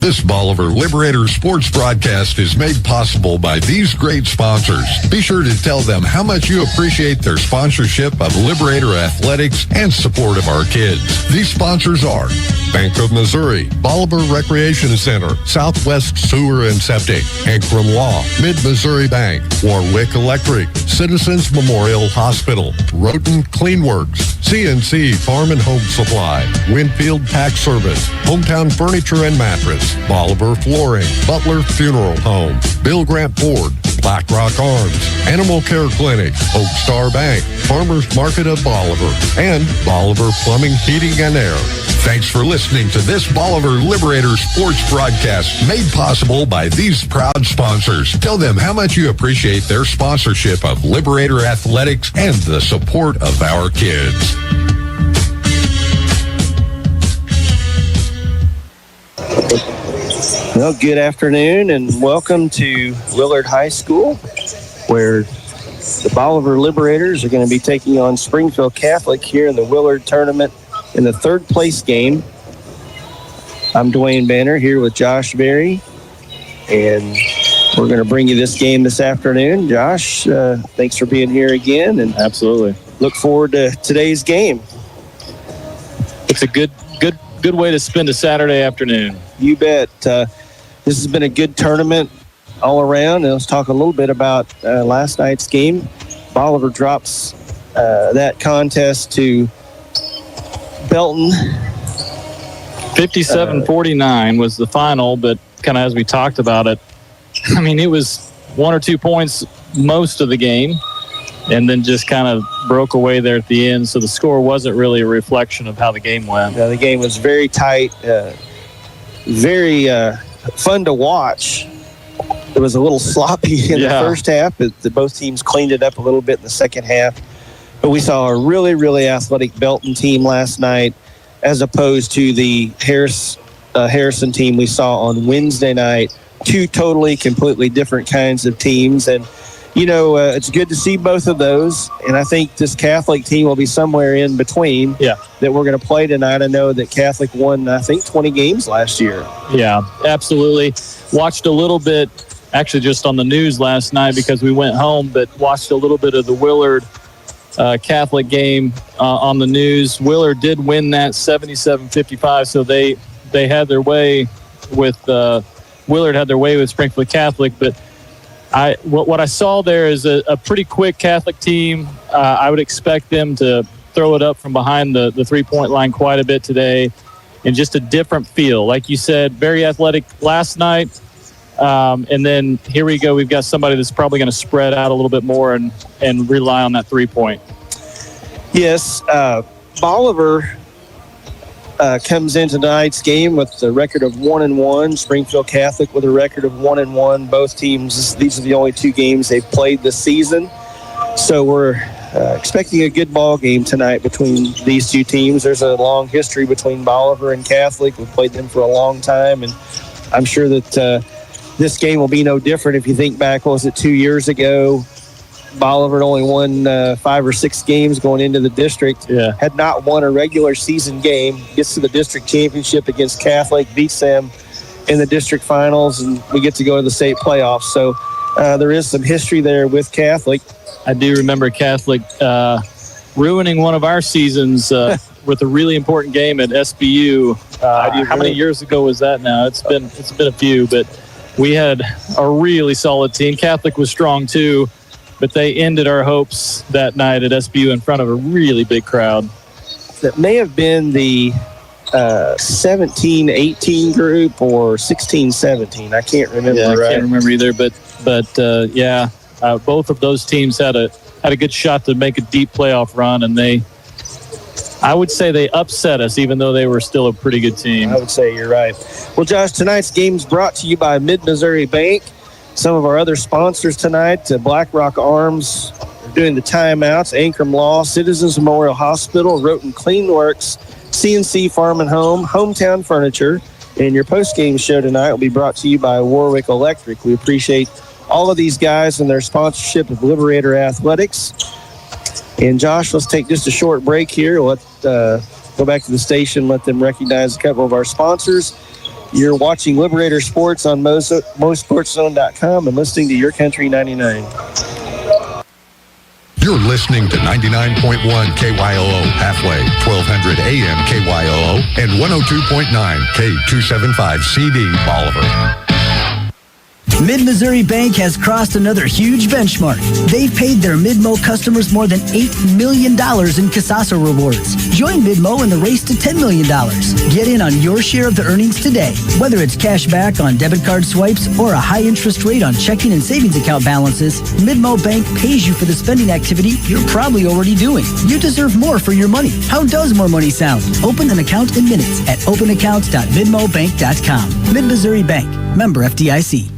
This Bolivar Liberators sports broadcast is made possible by these great sponsors. Be sure to tell them how much you appreciate their sponsorship of Liberator Athletics and support of our kids. These sponsors are Bank of Missouri, Bolivar Recreation Center, Southwest Sewer and Septic, Ankrum Law, Mid-Missouri Bank, Warwick Electric, Citizens Memorial Hospital, Roten Cleanworks, CNC Farm and Home Supply, Winfield Tax Service, Hometown Furniture and Mattress, Bolivar Flooring, Butler Funeral Home, Bill Grant Ford, Black Rock Arms, Animal Care Clinic, Oak Star Bank, Farmers Market of Bolivar, and Bolivar Plumbing, Heating and Air. Thanks for listening to this Bolivar Liberators sports broadcast made possible by these proud sponsors. Tell them how much you appreciate their sponsorship of Liberator Athletics and the support of our kids. Well, good afternoon and welcome to Willard High School, where the Bolivar Liberators are going to be taking on Springfield Catholic here in the Willard tournament in the third place game. I'm Dwayne Banner here with Josh Berry, and we're going to bring you this game this afternoon. Josh, thanks for being here again, and absolutely look forward to today's game. It's a good way to spend a Saturday afternoon. You bet. This has been a good tournament all around. And let's talk a little bit about last night's game. Bolivar drops that contest to Belton. 57-49 was the final, but kind of as we talked about it, I mean, it was 1 or 2 points most of the game, and then just kind of broke away there at the end. So the score wasn't really a reflection of how the game went. The game was very tight, very fun to watch. It was a little sloppy in the first half, but both teams cleaned it up a little bit in the second half. But we saw a really, really athletic Belton team last night, as opposed to the Harrison team we saw on Wednesday night. Two totally, completely different kinds of teams. And, you know, it's good to see both of those. And I think this Catholic team will be somewhere in between that we're going to play tonight. I know that Catholic won, I think, 20 games last year. Yeah, absolutely. Watched a little bit, actually just on the news last night because we went home, but watched a little bit of the Willard Catholic game on the news. Willard did win that 77-55, so they had their way with Willard had their way with Springfield Catholic, but what I saw there is a pretty quick Catholic team. I would expect them to throw it up from behind the three-point line quite a bit today, and just a different feel. Like you said, very athletic last night, and then here we go. We've got somebody that's probably going to spread out a little bit more and rely on that three-point. Yes, Bolivar comes into tonight's game with a record of 1-1. Springfield Catholic with a record of 1-1. Both teams, these are the only two games they've played this season. So we're expecting a good ball game tonight between these two teams. There's a long history between Bolivar and Catholic. We've played them for a long time, and I'm sure that this game will be no different. If you think back, what was it, 2 years ago? Bolivar only won 5 or 6 games going into the district. Had not won a regular season game. Gets to the district championship against Catholic, beats them in the district finals, and we get to go to the state playoffs. So there is some history there with Catholic. I do remember Catholic ruining one of our seasons with a really important game at SBU. How many years ago was that now? It's been a few, but we had a really solid team. Catholic was strong too, but they ended our hopes that night at SBU in front of a really big crowd. That may have been the 17-18 group or 16-17. I can't remember. I can't remember either. But both of those teams had a good shot to make a deep playoff run, and I would say they upset us, even though they were still a pretty good team. I would say you're right. Well, Josh, tonight's game is brought to you by Mid-Missouri Bank. Some of our other sponsors tonight, Black Rock Arms, are doing the timeouts, Ankrum Law, Citizens Memorial Hospital, Roten Cleanworks, CNC Farm and Home, Hometown Furniture, and your post-game show tonight will be brought to you by Warwick Electric. We appreciate all of these guys and their sponsorship of Liberator Athletics. And Josh, let's take just a short break here. Let's go back to the station, let them recognize a couple of our sponsors. You're watching Liberator Sports on MoSportsZone.com and listening to Your Country 99. You're listening to 99.1 KYOO halfway, 1200 AM KYOO, and 102.9 K275 CD Bolivar. Mid-Missouri Bank has crossed another huge benchmark. They've paid their Mid-Mo customers more than $8 million in Casasa rewards. Join Mid-Mo in the race to $10 million. Get in on your share of the earnings today. Whether it's cash back on debit card swipes or a high interest rate on checking and savings account balances, Mid-Mo Bank pays you for the spending activity you're probably already doing. You deserve more for your money. How does more money sound? Open an account in minutes at openaccounts.midmobank.com. Mid-Missouri Bank. Member FDIC.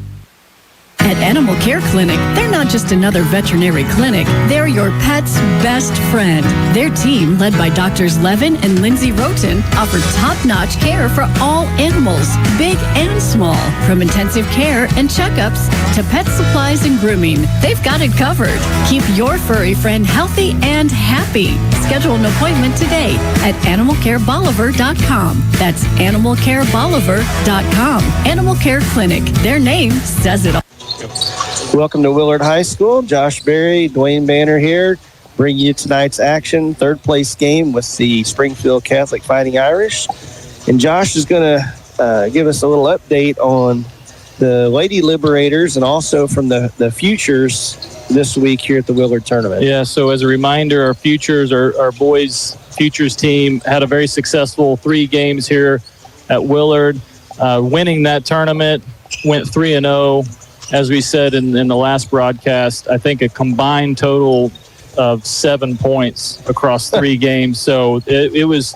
At Animal Care Clinic, they're not just another veterinary clinic. They're your pet's best friend. Their team, led by Doctors Levin and Lindsay Roten, offer top-notch care for all animals, big and small. From intensive care and checkups to pet supplies and grooming, they've got it covered. Keep your furry friend healthy and happy. Schedule an appointment today at animalcarebolivar.com. That's animalcarebolivar.com. Animal Care Clinic. Their name says it all. Welcome to Willard High School. Josh Berry, Dwayne Banner here, bringing you tonight's action, third place game with the Springfield Catholic Fighting Irish. And Josh is going to give us a little update on the Lady Liberators and also from the futures this week here at the Willard tournament. Yeah, so as a reminder, our futures, our boys futures team had a very successful 3 games here at Willard, winning that tournament, went 3-0. As we said in the last broadcast, I think a combined total of 7 points across 3 games. So it was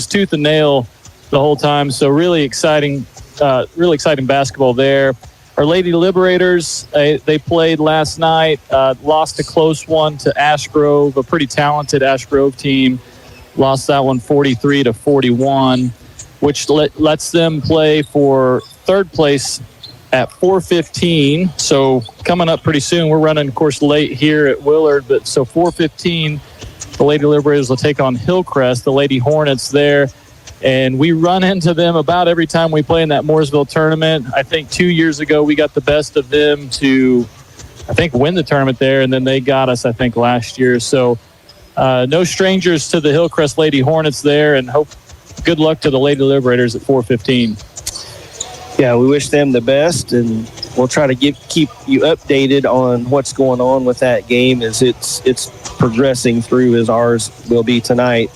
tooth and nail the whole time. So really exciting basketball there. Our Lady Liberators, they played last night, lost a close one to Ash Grove, a pretty talented Ash Grove team. Lost that one 43-41, which lets them play for third place at 4:15, so coming up pretty soon. We're running, of course, late here at Willard, but so 4:15, the Lady Liberators will take on Hillcrest, the Lady Hornets there, and we run into them about every time we play in that Mooresville tournament. I think 2 years ago we got the best of them to, I think, win the tournament there, and then they got us, I think, last year. So no strangers to the Hillcrest Lady Hornets there, and good luck to the Lady Liberators at 4:15. Yeah, we wish them the best, and we'll try to keep you updated on what's going on with that game as it's progressing through as ours will be tonight.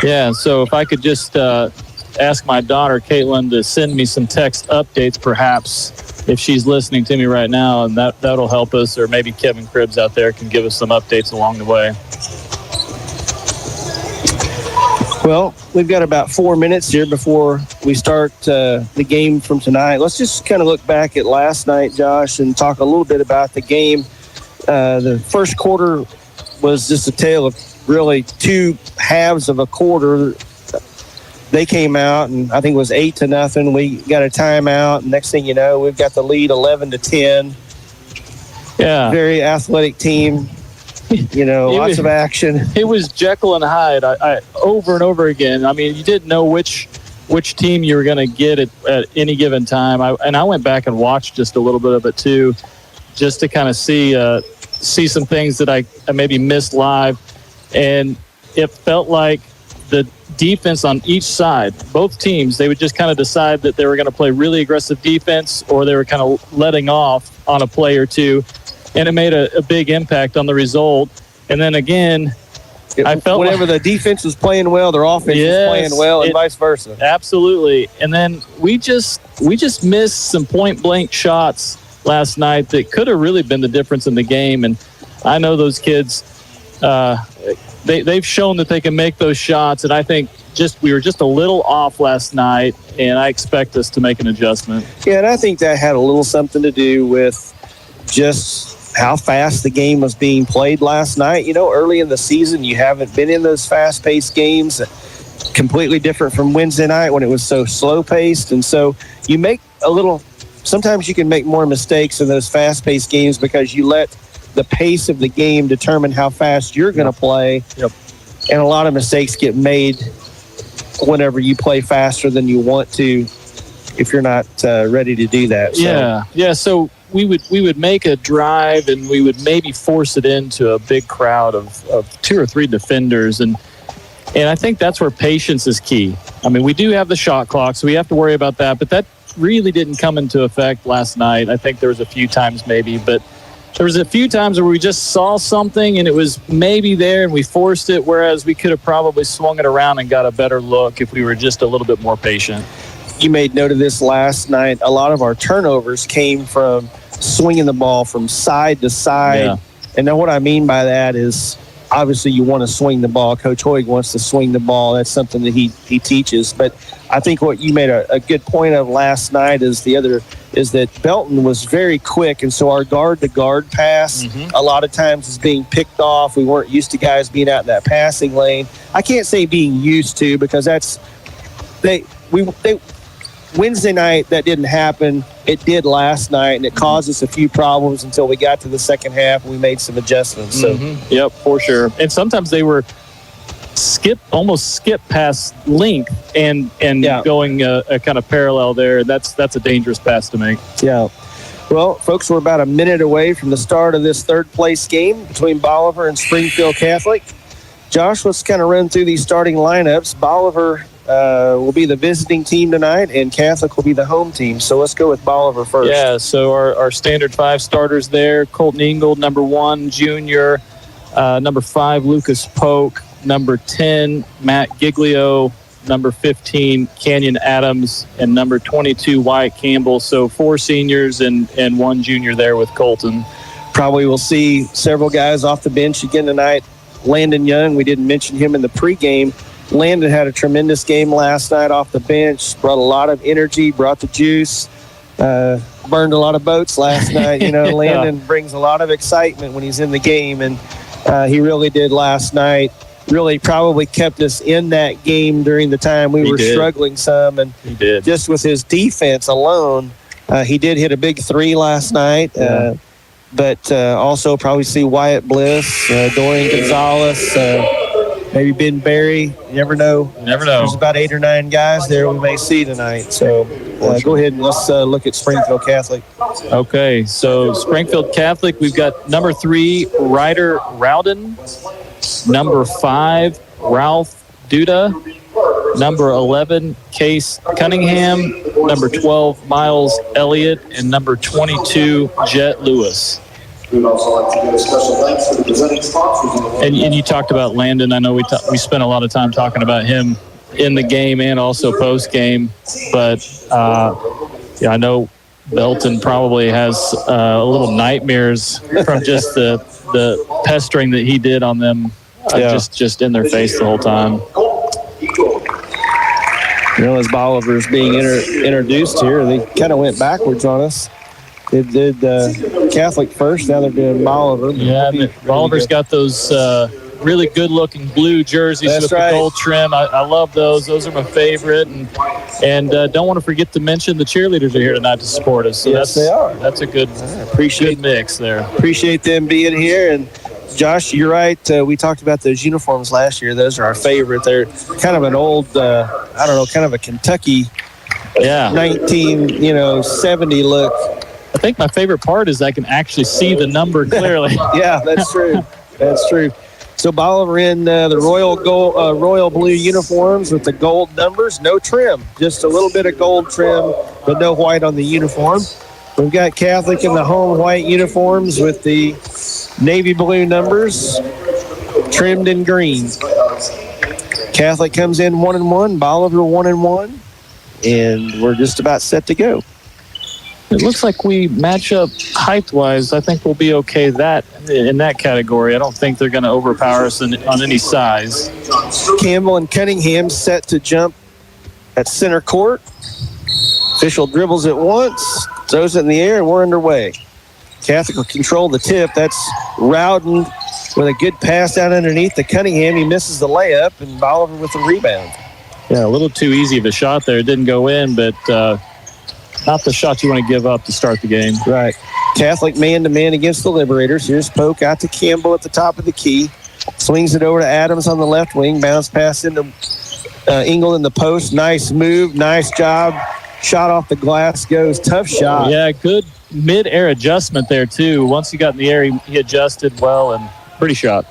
Yeah, so if I could just ask my daughter, Caitlin, to send me some text updates, perhaps, if she's listening to me right now, and that'll help us, or maybe Kevin Cribbs out there can give us some updates along the way. Well, we've got about 4 minutes here before we start the game from tonight. Let's just kind of look back at last night, Josh, and talk a little bit about the game. The first quarter was just a tale of really 2 halves of a quarter. They came out, and I think it was 8-0. We got a timeout, and next thing you know, we've got the lead 11-10. Yeah. Very athletic team. Lots of action. It was Jekyll and Hyde I over and over again. I mean, you didn't know which team you were going to get at any given time. I went back and watched just a little bit of it too, just to kind of see some things that I maybe missed live. And it felt like the defense on each side, both teams, they would just kind of decide that they were going to play really aggressive defense, or they were kind of letting off on a play or two. And it made a big impact on the result. And then again, I felt whenever the defense was playing well, their offense was playing well, and vice versa. Absolutely. And then we just missed some point blank shots last night that could have really been the difference in the game. And I know those kids, they've shown that they can make those shots. And I think we were just a little off last night, and I expect us to make an adjustment. Yeah, and I think that had a little something to do with just how fast the game was being played last night. Early in the season, you haven't been in those fast-paced games, completely different from Wednesday night when it was so slow-paced. And so sometimes you can make more mistakes in those fast-paced games because you let the pace of the game determine how fast you're going to play. Yep. And a lot of mistakes get made whenever you play faster than you want to if you're not ready to do that. So. Yeah. So we would make a drive and we would maybe force it into a big crowd of 2 or 3 defenders. And I think that's where patience is key. I mean, we do have the shot clock, so we have to worry about that. But that really didn't come into effect last night. I think there was a few times maybe, but there was a few times where we just saw something and it was maybe there and we forced it, whereas we could have probably swung it around and got a better look if we were just a little bit more patient. You made note of this last night. A lot of our turnovers came from swinging the ball from side to side. Yeah. And then what I mean by that is obviously you want to swing the ball. Coach Hoig wants to swing the ball. That's something that he teaches. But I think what you made a good point of last night is that Belton was very quick. And so our guard-to-guard pass a lot of times is being picked off. We weren't used to guys being out in that passing lane. I can't say being used to because Wednesday night, that didn't happen. It did last night, and it caused us a few problems until we got to the second half and we made some adjustments. So, Yep, for sure. And sometimes they were almost skip past length and going a kind of parallel there. That's a dangerous pass to make. Yeah. Well, folks, we're about a minute away from the start of this third-place game between Bolivar and Springfield Catholic. Josh, let's kind of run through these starting lineups. Bolivar will be the visiting team tonight, and Catholic will be the home team. So let's go with Bolivar first. Yeah, so our standard 5 starters there: Colton Ingold, number 1, junior. Number 5, Lucas Polk. Number 10, Matt Giglio. Number 15, Canyon Adams. And number 22, Wyatt Campbell. So 4 seniors and 1 junior there with Colton. Probably we'll see several guys off the bench again tonight. Landon Young, we didn't mention him in the pregame. Landon had a tremendous game last night off the bench, brought a lot of energy, brought the juice, burned a lot of boats last night. You know, Landon brings a lot of excitement when he's in the game, and he really did last night. Really probably kept us in that game during the time we were struggling some. And he did. Just with his defense alone, he did hit a big 3 last night. But also probably see Wyatt Bliss, Dorian Gonzalez, maybe Ben Berry. You never know. There's about 8 or 9 guys there we may see tonight. So go ahead and let's look at Springfield Catholic. Okay, so Springfield Catholic, we've got number 3, Ryder Rowden. Number 5, Ralph Duda. Number 11, Case Cunningham. Number 12, Miles Elliott. And number 22, Jet Lewis. We'd also like to give a special thanks to the presenting sponsors. And you talked about Landon. I know we spent a lot of time talking about him in the game and also post-game. But, I know Belton probably has a little nightmares from just the pestering that he did on them, just in their face the whole time. You know, as Bolivar's being introduced here, they kind of went backwards on us. They did Catholic first, now they're doing Bolivar. Yeah, Bolivar's got those really good-looking blue jerseys with the gold trim. I love those. Those are my favorite. And don't want to forget to mention the cheerleaders are here tonight to support us. So yes, they are. That's a good mix there. Appreciate them being here. And Josh, you're right. We talked about those uniforms last year. Those are our favorite. They're kind of an old, kind of a Kentucky 1970 look. I think my favorite part is I can actually see the number clearly. Yeah, that's true. That's true. So Bolivar in the royal blue uniforms with the gold numbers, no trim, just a little bit of gold trim, but no white on the uniform. We've got Catholic in the home white uniforms with the navy blue numbers trimmed in green. Catholic comes in 1-1, Bolivar 1-1, and we're just about set to go. It looks like we match up height-wise. I think we'll be okay in that category. I don't think they're going to overpower us on any size. Campbell and Cunningham set to jump at center court. Official dribbles it once, throws it in the air, and we're underway. Catholic will control the tip. That's Rowden with a good pass down underneath to Cunningham. He misses the layup, and Bolivar with the rebound. Yeah, a little too easy of a shot there. It didn't go in, but not the shot you want to give up to start the game. Right. Catholic man-to-man against the Liberators. Here's Polk out to Campbell at the top of the key. Swings it over to Adams on the left wing. Bounce pass into Engel in the post. Nice move. Nice job. Shot off the glass goes. Tough shot. Yeah, good mid-air adjustment there, too. Once he got in the air, he adjusted well and pretty shot.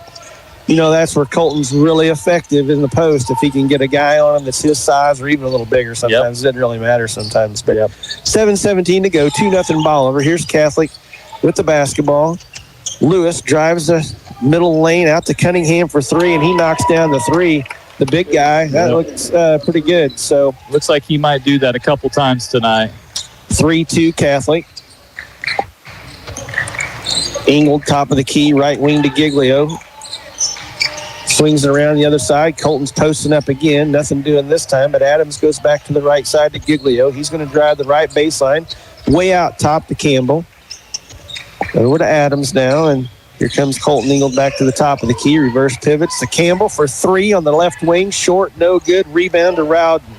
You know, that's where Colton's really effective in the post. If he can get a guy on him that's his size or even a little bigger sometimes. It doesn't really matter sometimes. But 7:17 to go. 2-0 Bolivar. Here's Catholic with the basketball. Lewis drives the middle lane out to Cunningham for three, and he knocks down the three. The big guy. That looks pretty good. So looks like he might do that a couple times tonight. 3-2 Catholic. Engel, top of the key, right wing to Giglio. Swings it around the other side. Colton's posting up again. Nothing doing this time, but Adams goes back to the right side to Giglio. He's going to drive the right baseline. Way out top to Campbell. Over to Adams now, and here comes Colton Engel back to the top of the key. Reverse pivots to Campbell for three on the left wing. Short, no good. Rebound to Rowden.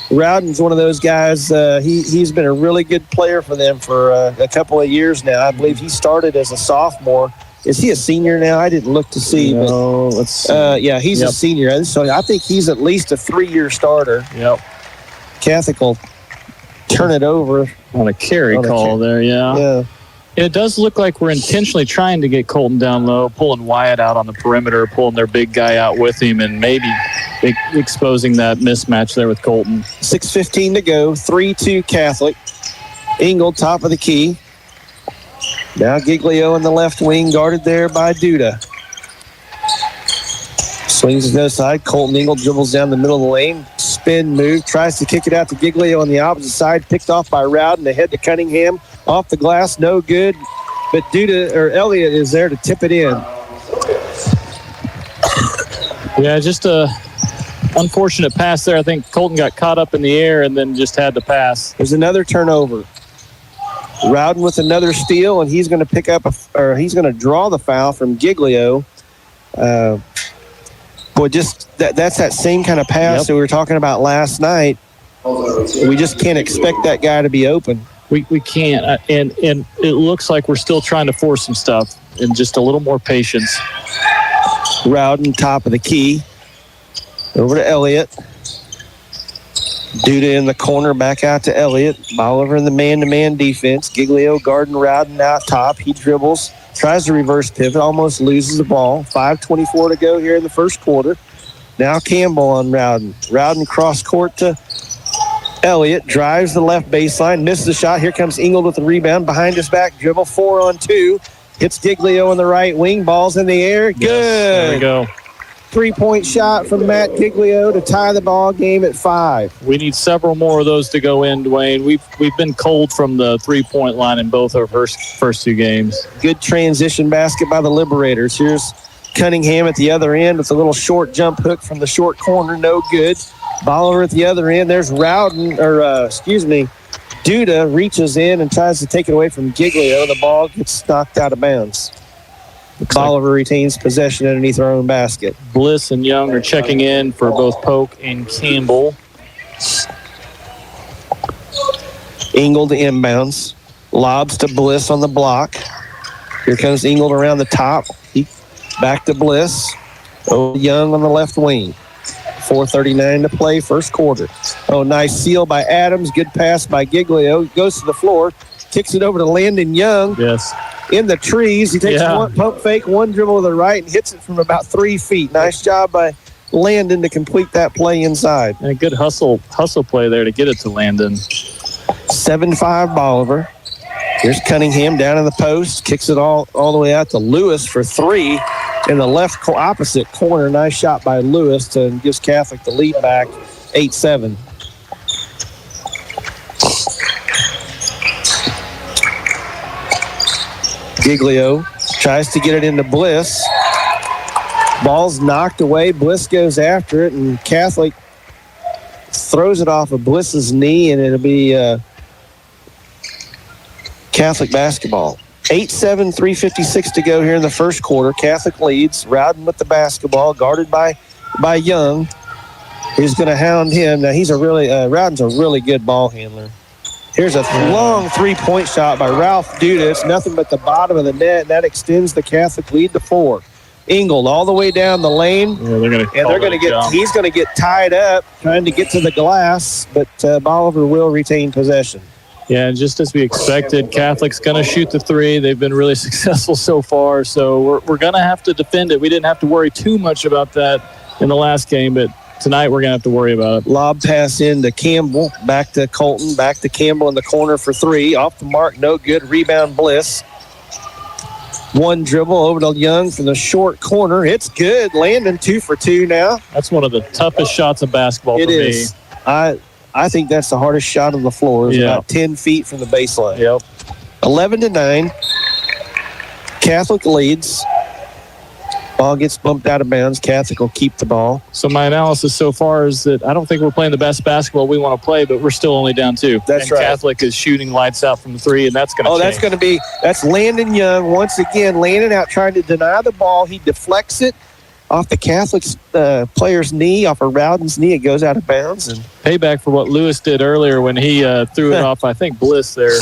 Rowden's one of those guys. He's been a really good player for them for a couple of years now. I believe he started as a sophomore. Is he a senior now? I didn't look to see. No, let's see. Yeah, he's a senior. So I think he's at least a 3-year starter. Yep. Catholic will turn it over. On a carry call there, Yeah. It does look like we're intentionally trying to get Colton down low, pulling Wyatt out on the perimeter, pulling their big guy out with him, and maybe exposing that mismatch there with Colton. 6:15 to go. 3-2 Catholic. Engel, top of the key. Now Giglio in the left wing, guarded there by Duda. Swings to the other side. Colton Engel dribbles down the middle of the lane. Spin move. Tries to kick it out to Giglio on the opposite side. Picked off by Rowden. Ahead to Cunningham. Off the glass. No good. But Elliott is there to tip it in. Yeah, just a unfortunate pass there. I think Colton got caught up in the air and then just had to pass. There's another turnover. Rowden with another steal, and he's going to he's going to draw the foul from Giglio. That's that same kind of pass that we were talking about last night. We just can't expect that guy to be open. We can't, and it looks like we're still trying to force some stuff and just a little more patience. Rowden, top of the key. Over to Elliott. Duda in the corner, back out to Elliott. Bolivar in the man-to-man defense. Giglio guarding Rowden out top. He dribbles, tries to reverse pivot, almost loses the ball. 5:24 to go here in the first quarter. Now Campbell on Rowden. Rowden cross court to Elliott. Drives the left baseline, misses the shot. Here comes Engel with the rebound. Behind his back dribble, 4-on-2. Hits Giglio on the right wing. Ball's in the air. Good. Yes, there we go. 3-point shot from Matt Giglio to tie the ball game at 5. We need several more of those to go in, Dwayne. We've been cold from the 3-point line in both our first two games. Good transition basket by the Liberators. Here's Cunningham at the other end with a little short jump hook from the short corner. No good. Bolivar at the other end. There's Duda reaches in and tries to take it away from Giglio. The ball gets knocked out of bounds. Bolivar retains possession underneath our own basket. Bliss and Young are checking in for both Polk and Campbell. Engel to inbounds. Lobs to Bliss on the block. Here comes Engel around the top. Back to Bliss. Young on the left wing. 4:39 to play, first quarter. Oh, nice seal by Adams. Good pass by Giglio. Goes to the floor. Kicks it over to Landon Young. Yes. In the trees. He takes one pump fake, one dribble to the right, and hits it from about 3 feet. Nice job by Landon to complete that play inside. And a good hustle play there to get it to Landon. 7-5 Bolivar. Here's Cunningham down in the post. Kicks it all the way out to Lewis for three in the left opposite corner. Nice shot by Lewis to gives Catholic the lead back, 8-7. Giglio tries to get it into Bliss. Ball's knocked away. Bliss goes after it, and Catholic throws it off of Bliss's knee, and it'll be Catholic basketball. 8-7, 3:56 to go here in the first quarter. Catholic leads. Rowden with the basketball, guarded by Young. He's going to hound him. Now Rowden's a really good ball handler. Here's a long 3-point shot by Ralph Duda. It's nothing but the bottom of the net, and that extends the Catholic lead to 4. Ingold all the way down the lane. Yeah, they're going to get. He's going to get tied up trying to get to the glass, but Bolivar will retain possession. Yeah, and just as we expected, Catholic's going to shoot the three. They've been really successful so far, so we're going to have to defend it. We didn't have to worry too much about that in the last game, but tonight we're going to have to worry about it. Lob pass into Campbell, back to Colton, back to Campbell in the corner for three. Off the mark, no good. Rebound, Bliss. One dribble over to Young from the short corner. It's good. Landon 2 for 2 now. That's one of the toughest shots of basketball for me. It is. I think that's the hardest shot on the floor. It's about 10 feet from the baseline. Yep. 11-9. Catholic leads. Ball gets bumped out of bounds. Catholic will keep the ball. So my analysis so far is that I don't think we're playing the best basketball we want to play, but we're still only down 2. That's right. Catholic is shooting lights out from the 3, and that's going to change. That's Landon Young once again. Landon out trying to deny the ball. He deflects it off the Catholic player's knee, off of Rowden's knee. It goes out of bounds. And payback for what Lewis did earlier when he threw it off, I think, Bliss there.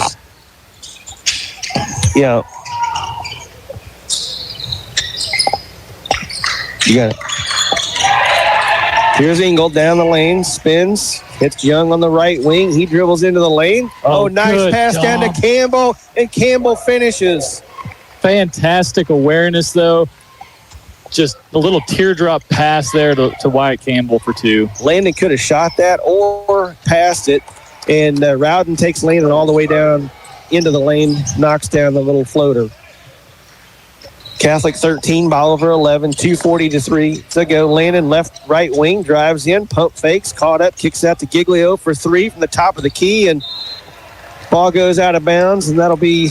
Yeah. You got it. Here's Ingold down the lane, spins, hits Young on the right wing. He dribbles into the lane. Nice pass down to Campbell, and Campbell finishes. Fantastic awareness, though. Just a little teardrop pass there to Wyatt Campbell for 2. Landon could have shot that or passed it, and Rowden takes Landon all the way down into the lane, knocks down the little floater. Catholic 13, Bolivar 11, 2:40 to go. Landon left, right wing, drives in, pump fakes, caught up, kicks out to Giglio for 3 from the top of the key, and ball goes out of bounds, and that'll be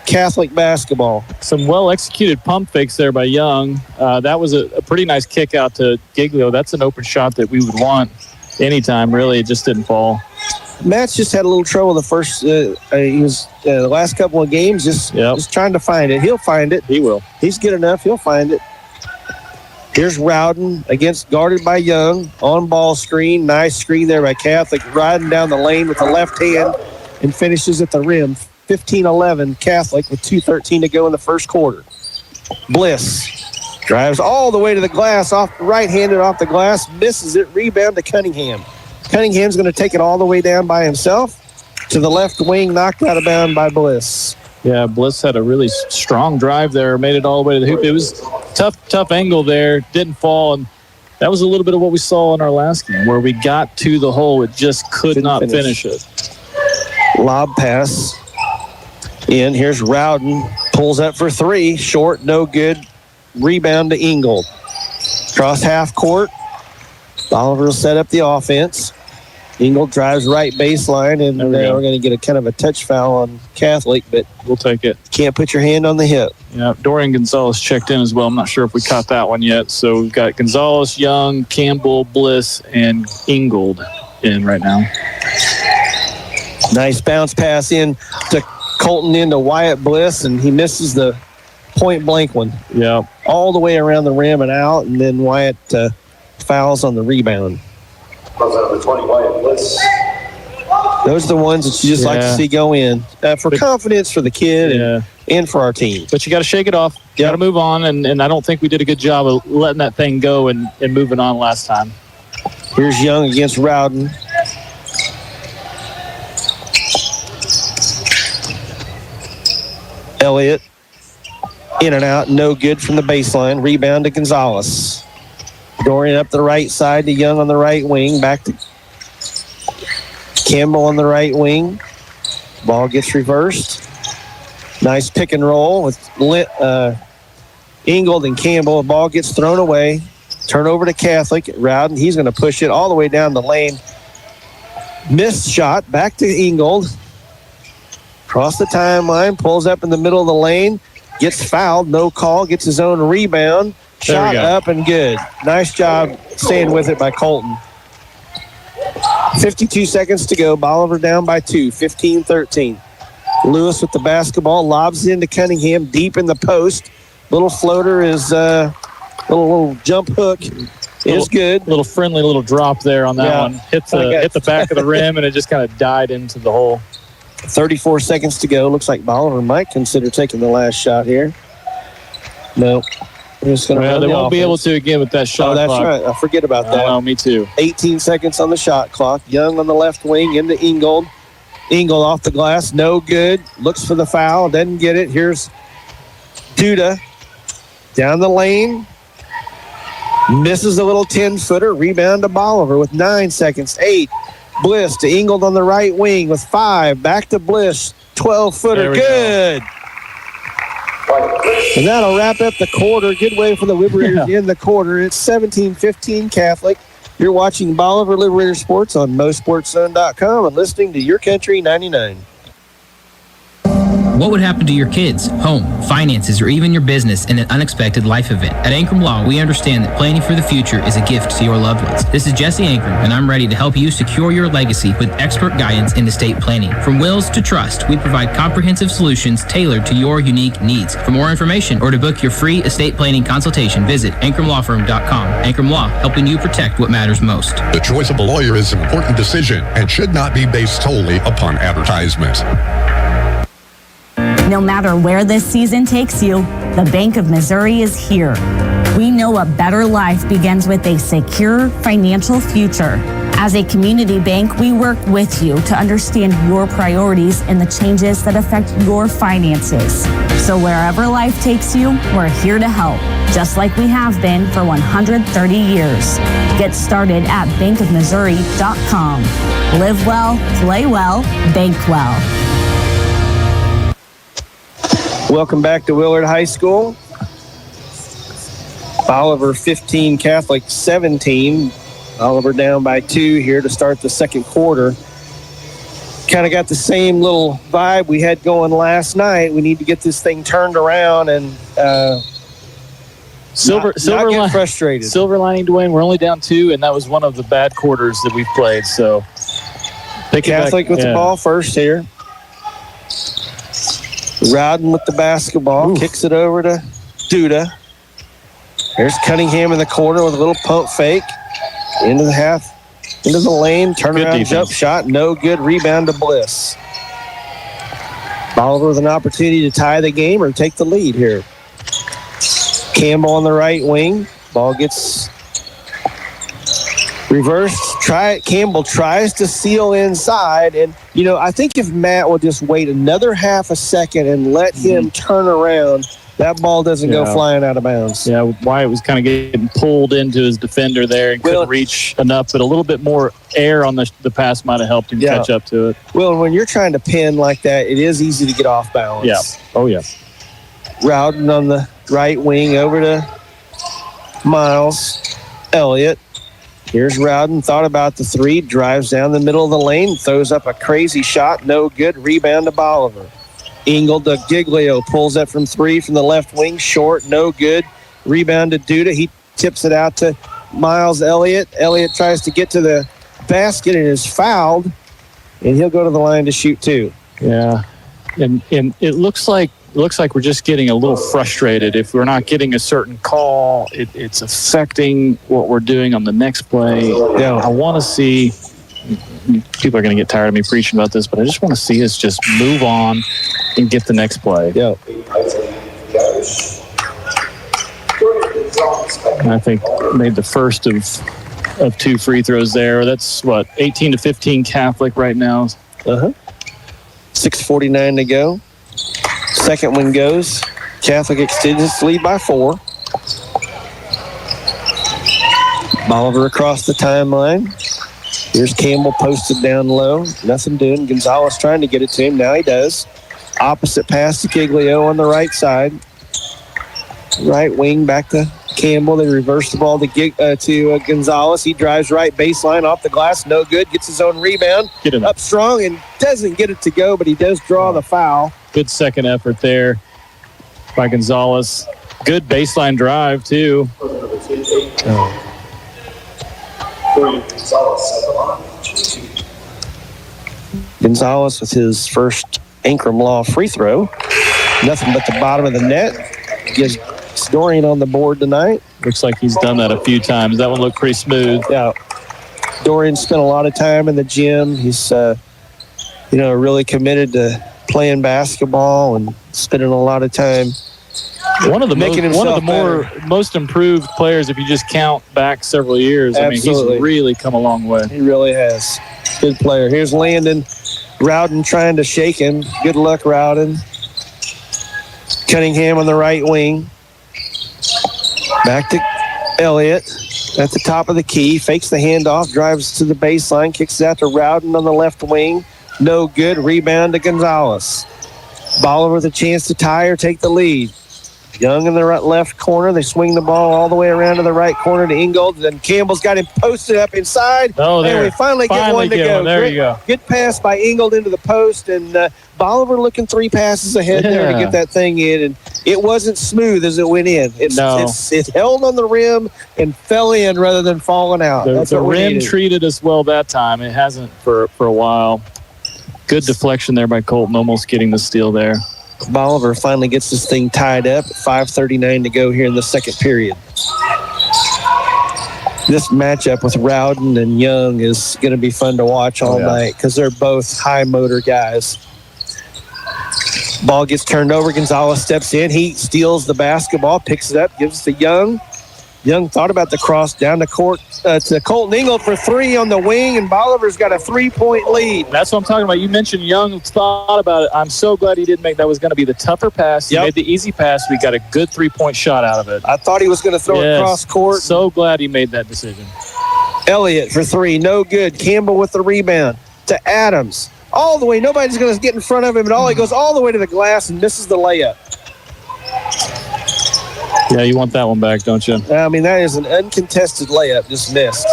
Catholic basketball. Some well-executed pump fakes there by Young. That was a pretty nice kick out to Giglio. That's an open shot that we would want anytime, really. It just didn't fall. Matt's just had a little trouble the first. He was the last couple of games just trying to find it. He'll find it. He will. He's good enough. He'll find it. Here's Rowden guarded by Young. On ball screen. Nice screen there by Catholic. Riding down the lane with the left hand and finishes at the rim. 15-11 Catholic with 2:13 to go in the first quarter. Bliss drives all the way to the glass, right-handed off the glass, misses it. Rebound to Cunningham. Cunningham's going to take it all the way down by himself to the left wing, knocked out of bounds by Bliss. Yeah, Bliss had a really strong drive there, made it all the way to the hoop. It was tough angle there, didn't fall, and that was a little bit of what we saw in our last game where we got to the hole, it just could not finish it. Lob pass in. Here's Rowden, pulls up for 3, short, no good. Rebound to Ingold. Cross half court. Bolivar will set up the offense. Ingold drives right baseline, and we're going to get a kind of a touch foul on Catholic, but we'll take it. Can't put your hand on the hip. Yeah, Dorian Gonzalez checked in as well. I'm not sure if we caught that one yet. So we've got Gonzalez, Young, Campbell, Bliss, and Ingold in right now. Nice bounce pass in to Colton into Wyatt Bliss, and he misses the point-blank one. Yeah. All the way around the rim and out, and then Wyatt fouls on the rebound. Number 20, Wyatt Bliss. Those are the ones that you just like to see go in for confidence for the kid and for our team. But you got to shake it off. You got to move on, and I don't think we did a good job of letting that thing go and moving on last time. Here's Young against Rowden. Elliott in and out, no good from the baseline. Rebound to Gonzalez. Dorian up the right side to Young on the right wing. Back to Campbell on the right wing. Ball gets reversed. Nice pick and roll with Ingold and Campbell. Ball gets thrown away. Turnover to Catholic. Rowden, he's going to push it all the way down the lane. Missed shot. Back to Ingold. Cross the timeline. Pulls up in the middle of the lane. Gets fouled. No call. Gets his own rebound. Shot up and good. Nice job staying with it by Colton. 52 seconds to go. Bolivar down by 2. 15-13. Lewis with the basketball. Lobs into Cunningham deep in the post. Little floater is little jump hook is good. Little friendly little drop there on that one. Hit the back of the rim, and it just kind of died into the hole. 34 seconds to go. Looks like Bolivar might consider taking the last shot here. No. Well, they won't be able to again with that shot that's clock. right. I forget about that. Oh, me too. 18 seconds on the shot clock. Young on the left wing into Ingold. Ingold off the glass. No good. Looks for the foul. Doesn't get it. Here's Duda down the lane. Misses a little 10-footer. Rebound to Bolivar with 9 seconds. 8. Bliss to Ingold on the right wing with 5. Back to Bliss. 12-footer. Good. And that'll wrap up the quarter. Good way for the Liberators in the quarter. It's 17-15 Catholic. You're watching Bolivar Liberator Sports on MoSportsZone.com and listening to Your Country 99. What would happen to your kids, home, finances, or even your business in an unexpected life event? At Ankrum Law, we understand that planning for the future is a gift to your loved ones. This is Jesse Ankrum, and I'm ready to help you secure your legacy with expert guidance in estate planning. From wills to trust, we provide comprehensive solutions tailored to your unique needs. For more information or to book your free estate planning consultation, visit AnkrumLawFirm.com. Ankrum Law, helping you protect what matters most. The choice of a lawyer is an important decision and should not be based solely upon advertisement. No matter where this season takes you, the Bank of Missouri is here. We know a better life begins with a secure financial future. As a community bank, we work with you to understand your priorities and the changes that affect your finances. So wherever life takes you, we're here to help, just like we have been for 130 years. Get started at bankofmissouri.com. Live well, play well, bank well. Welcome back to Willard High School. Bolivar 15, Catholic 17. Bolivar down by 2 here to start the second quarter. Kind of got the same little vibe we had going last night. We need to get this thing turned around and not get frustrated. Silver lining, Dwayne, we're only down 2, and that was one of the bad quarters that we've played. So Catholic with the ball first here. Rowden with the basketball. Kicks it over to Duda. There's Cunningham in the corner with a little pump fake. Into the lane. Turnaround jump shot. No good. Rebound to Bliss. Bolivar with an opportunity to tie the game or take the lead here. Campbell on the right wing. Ball gets reversed. Campbell tries to seal inside. And, I think if Matt will just wait another half a second and let him turn around, that ball doesn't go flying out of bounds. Yeah, Wyatt was kind of getting pulled into his defender there and couldn't reach enough, but a little bit more air on the pass might have helped him catch up to it. Well, when you're trying to pin like that, it is easy to get off balance. Yeah. Oh, yeah. Rowden on the right wing over to Miles Elliott. Here's Rowden, thought about the 3, drives down the middle of the lane, throws up a crazy shot, no good, rebound to Bolivar. Ingold to Giglio, pulls that from 3 from the left wing, short, no good, rebound to Duda. He tips it out to Miles Elliott. Elliott tries to get to the basket and is fouled, and he'll go to the line to shoot 2. Yeah, and it looks like we're just getting a little frustrated. If we're not getting a certain call, it's affecting what we're doing on the next play. Yeah, I want to see, people are going to get tired of me preaching about this, but I just want to see us just move on and get the next play. Yeah. And I think made the first of 2 free throws there. That's 18-15 Catholic right now. 6:49 to go. Second one goes. Catholic extends its lead by 4. Bolivar across the timeline. Here's Campbell posted down low. Nothing doing. Gonzalez trying to get it to him. Now he does. Opposite pass to Giglio on the right side. Right wing back to Campbell. They reverse the ball to Gonzalez. He drives right baseline off the glass. No good. Gets his own rebound. Get him up strong and doesn't get it to go, but he does draw the foul. Good second effort there by Gonzalez. Good baseline drive, too. Gonzalez with his first Ankrum Law free throw. Nothing but the bottom of the net. Gives Dorian on the board tonight. Looks like he's done that a few times. That one looked pretty smooth. Yeah. Dorian spent a lot of time in the gym. He's, really committed to playing basketball and spending a lot of time One of the most improved players if you just count back several years. Absolutely. I mean, he's really come a long way. He really has. Good player. Here's Landon. Rowden trying to shake him. Good luck, Rowden. Cunningham on the right wing. Back to Elliott at the top of the key. Fakes the handoff, drives to the baseline, kicks it out to Rowden on the left wing. No good. Rebound to Gonzalez. Bolivar with a chance to tie or take the lead. Young in the left corner. They swing the ball all the way around to the right corner to Ingold. Then Campbell's got him posted up inside. Oh, there. And we finally get one to go. There you go. Good pass by Ingold into the post. And Bolivar looking 3 passes ahead there to get that thing in. And it wasn't smooth as it went in. It held on the rim and fell in rather than falling out. The rim treated us well that time. It hasn't for a while. Good deflection there by Colton, almost getting the steal there. Bolivar finally gets this thing tied up. 5:39 to go here in the second period. This matchup with Rowden and Young is going to be fun to watch all night because they're both high motor guys. Ball gets turned over. Gonzalez steps in. He steals the basketball, picks it up, gives it to Young. Young thought about the cross down the court to Colton Ingold for 3 on the wing, and Bolivar's got a 3-point lead. That's what I'm talking about. You mentioned Young thought about it. I'm so glad he didn't make that. Was going to be the tougher pass. He made the easy pass. We got a good 3-point shot out of it. I thought he was going to throw it cross court. So glad he made that decision. Elliott for 3, no good. Campbell with the rebound to Adams. All the way. Nobody's going to get in front of him at all. He goes all the way to the glass and misses the layup. Yeah, you want that one back, don't you? I mean, that is an uncontested layup, just missed.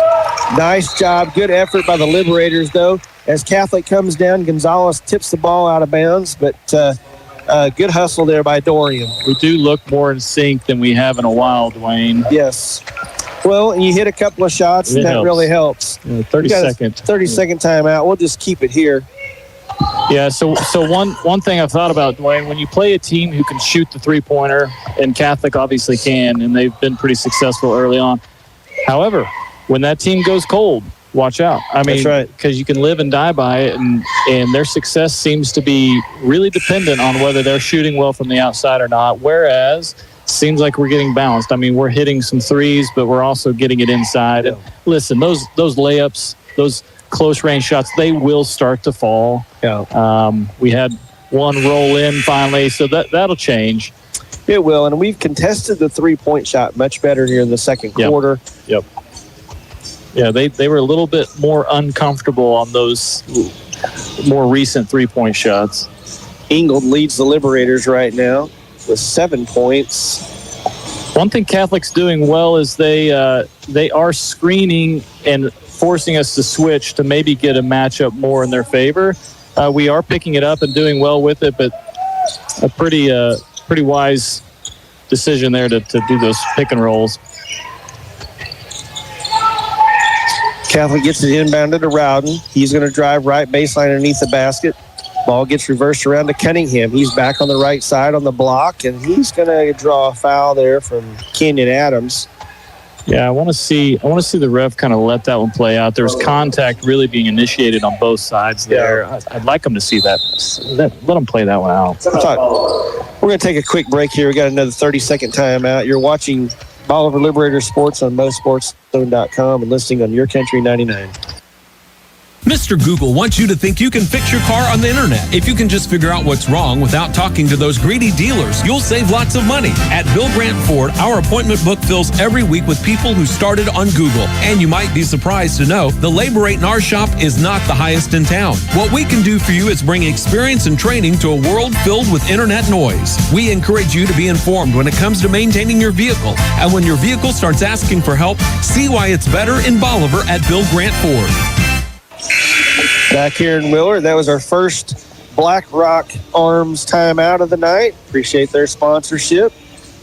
Nice job. Good effort by the Liberators, though. As Catholic comes down, Gonzalez tips the ball out of bounds, but good hustle there by Dorian. We do look more in sync than we have in a while, Dwayne. Yes. Well, you hit a couple of shots, and that really helps. 30-second. 30-second timeout. We'll just keep it here. Yeah, so one thing I've thought about, Dwayne, when you play a team who can shoot the three-pointer, and Catholic obviously can, and they've been pretty successful early on. However, when that team goes cold, watch out. I mean, because you can live and die by it, and their success seems to be really dependent on whether they're shooting well from the outside or not, whereas it seems like we're getting balanced. I mean, we're hitting some threes, but we're also getting it inside. And listen, those layups, those close-range shots, they will start to fall. We had one roll in finally, so that'll change. It will, and we've contested the three-point shot much better here in the second quarter. Yep. Yeah, they were a little bit more uncomfortable on those more recent three-point shots. Ingold leads the Liberators right now with 7 points. One thing Catholic's doing well is they are screening and forcing us to switch to maybe get a matchup more in their favor. We are picking it up and doing well with it, but a pretty wise decision there to do those pick and rolls. Catholic gets it inbounded to Rowden. He's going to drive right baseline underneath the basket. Ball gets reversed around to Cunningham. He's back on the right side on the block, and he's going to draw a foul there from Kenyon Adams. Yeah, I want to see the ref kind of let that one play out. There's contact really being initiated on both sides there. I'd like them to see that. Let them play that one out. We're going to take a quick break here. We got another 30-second timeout. You're watching Bolivar Liberators Sports on MoSportsZone.com and listening on Your Country 99. Mr. Google wants you to think you can fix your car on the internet. If you can just figure out what's wrong without talking to those greedy dealers, you'll save lots of money. At Bill Grant Ford, our appointment book fills every week with people who started on Google. And you might be surprised to know the labor rate in our shop is not the highest in town. What we can do for you is bring experience and training to a world filled with internet noise. We encourage you to be informed when it comes to maintaining your vehicle. And when your vehicle starts asking for help, see why it's better in Bolivar at Bill Grant Ford. Back here in Willard, that was our first Black Rock Arms timeout of the night. Appreciate their sponsorship.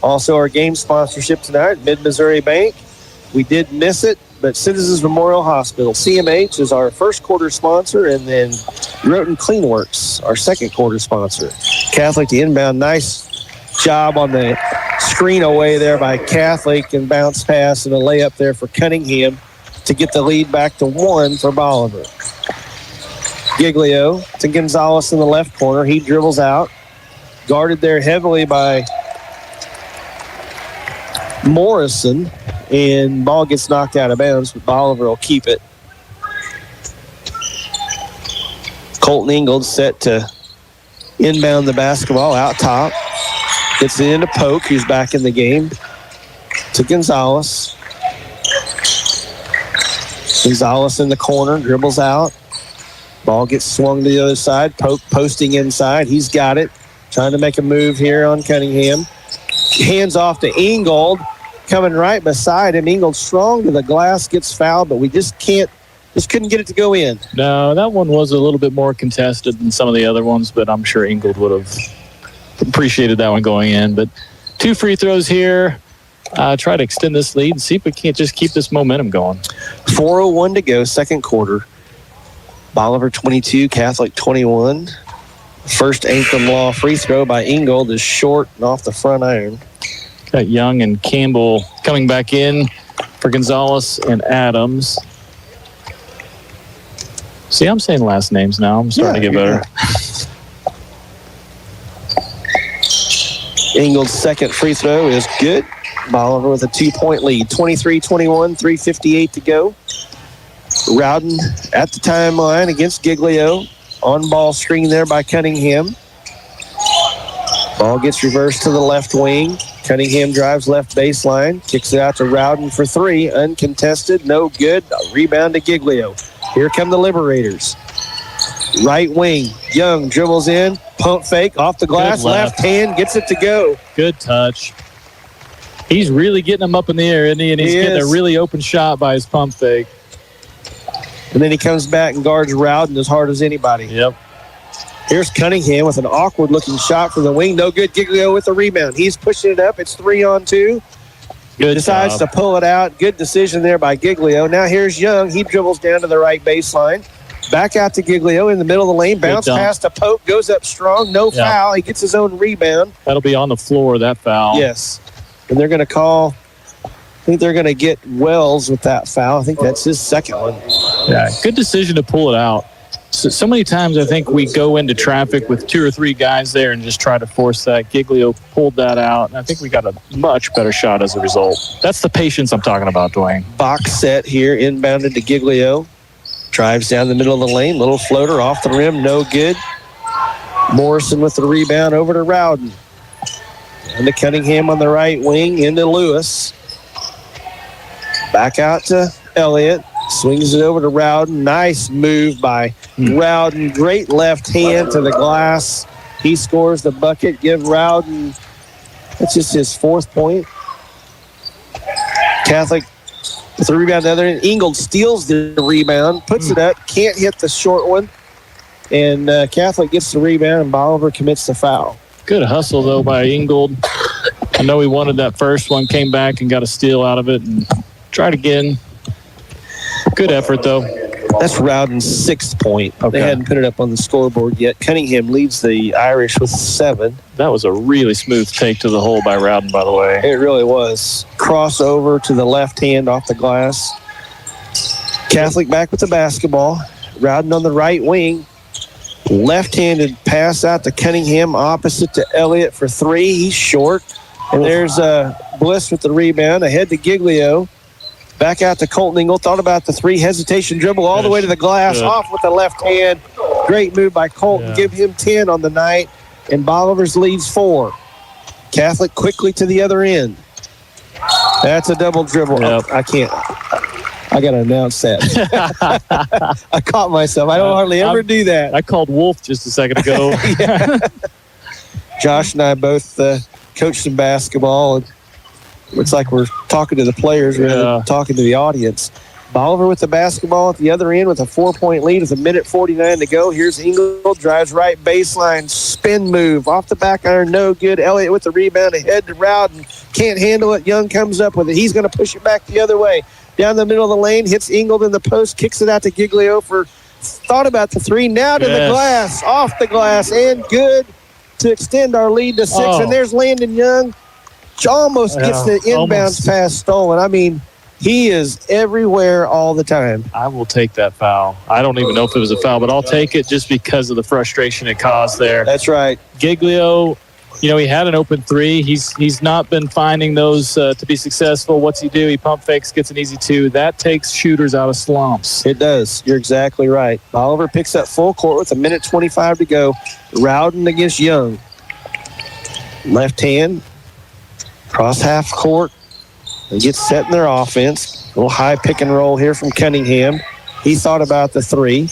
Also our game sponsorship tonight, Mid-Missouri Bank. We did miss it, but Citizens Memorial Hospital, CMH, is our first quarter sponsor, and then Roten Cleanworks, our second quarter sponsor. Catholic to inbound, nice job on the screen away there by Catholic, and bounce pass and a layup there for Cunningham to get the lead back to 1 for Bolivar. Giglio to Gonzalez in the left corner. He dribbles out. Guarded there heavily by Morrison, and ball gets knocked out of bounds, but Bolivar will keep it. Colton Ingold set to inbound the basketball out top. Gets it into Polk, who's back in the game, to Gonzalez. Gonzalez in the corner, dribbles out. Ball gets swung to the other side. Polk posting inside. He's got it. Trying to make a move here on Cunningham. Hands off to Ingold. Coming right beside him. Ingold strong to the glass, gets fouled, but we just couldn't get it to go in. No, that one was a little bit more contested than some of the other ones, but I'm sure Ingold would have appreciated that one going in. But 2 free throws here. Try to extend this lead and see if we can't just keep this momentum going. 4:01 to go, second quarter. Bolivar 22, Catholic 21. First Ankrum Law free throw by Ingold is short and off the front iron. Got Young and Campbell coming back in for Gonzalez and Adams. See, I'm saying last names now. I'm starting to get better. Ingold's second free throw is good. Bolivar with a 2-point lead. 23-21, 3:58 to go. Rowden at the timeline against Giglio. On-ball screen there by Cunningham. Ball gets reversed to the left wing. Cunningham drives left baseline. Kicks it out to Rowden for 3. Uncontested, no good. A rebound to Giglio. Here come the Liberators. Right wing. Young dribbles in. Pump fake off the glass. Left hand gets it to go. Good touch. He's really getting them up in the air, isn't he? And he's getting a really open shot by his pump fake. And then he comes back and guards Rowden as hard as anybody. Yep. Here's Cunningham with an awkward-looking shot from the wing. No good. Giglio with the rebound. He's pushing it up. It's 3-on-2. Good Decides job. to pull it out. Good decision there by Giglio. Now here's Young. He dribbles down to the right baseline. Back out to Giglio in the middle of the lane. Bounce pass to Pope. Goes up strong. No foul. He gets his own rebound. That'll be on the floor, that foul. Yes. And they're going to call... I think they're going to get Wells with that foul. I think that's his second one. Yeah, good decision to pull it out. So many times I think we go into traffic with 2 or 3 guys there and just try to force that. Giglio pulled that out, and I think we got a much better shot as a result. That's the patience I'm talking about, Dwayne. Box set here, inbounded to Giglio. Drives down the middle of the lane. Little floater off the rim, no good. Morrison with the rebound over to Rowden. And to Cunningham on the right wing, into Lewis. Back out to Elliott. Swings it over to Rowden. Nice move by Rowden. Great left hand to the glass. He scores the bucket. Give Rowden, that's just his 4th point. Catholic with the rebound the other end. Ingold steals the rebound, puts it up, can't hit the short one. And Catholic gets the rebound, and Bolivar commits the foul. Good hustle, though, by Ingold. I know he wanted that first one, came back and got a steal out of it, and tried again. Good effort, though. That's Rowden's 6th point. Okay. They hadn't put it up on the scoreboard yet. Cunningham leads the Irish with 7. That was a really smooth take to the hole by Rowden, by the way. It really was. Crossover to the left hand off the glass. Catholic back with the basketball. Rowden on the right wing. Left-handed pass out to Cunningham, opposite to Elliott for 3. He's short. And there's Bliss with the rebound. Ahead to Giglio. Back out to Colton Ingold. Thought about the 3. Hesitation dribble all the way to the glass. Good. Off with the left hand. Great move by Colton. Yeah. Give him 10 on the night. And Bolivar's leads 4. Catholic quickly to the other end. That's a double dribble. Yep. I can't. I got to announce that. I caught myself. I don't hardly ever do that. I called Wolf just a second ago. Yeah. Josh and I both coached some basketball. And it's like we're talking to the players rather than talking to the audience. Bolivar with the basketball at the other end with a 4-point lead with 1:49 to go. Here's Ingold, drives right baseline, spin move off the back iron, no good. Elliott with the rebound ahead to Rowden, can't handle it. Young comes up with it. He's going to push it back the other way. Down the middle of the lane, hits Ingold in the post, kicks it out to Giglio for, thought about the 3, now to the glass, off the glass, and good to extend our lead to 6. And there's Landon Young. Almost gets the inbounds pass stolen. I mean, he is everywhere all the time. I will take that foul. I don't even know if it was a foul, but I'll take it just because of the frustration it caused there. That's right. Giglio he had an open three. He's not been finding those to be successful. What's he do? He pump fakes, gets an easy two. That takes shooters out of slumps. It does. You're exactly right. Bolivar picks up full court with 1:25 to go. Rowden against Young. Left hand, cross half court. They get set in their offense. A little high pick and roll here from Cunningham. He thought about the three.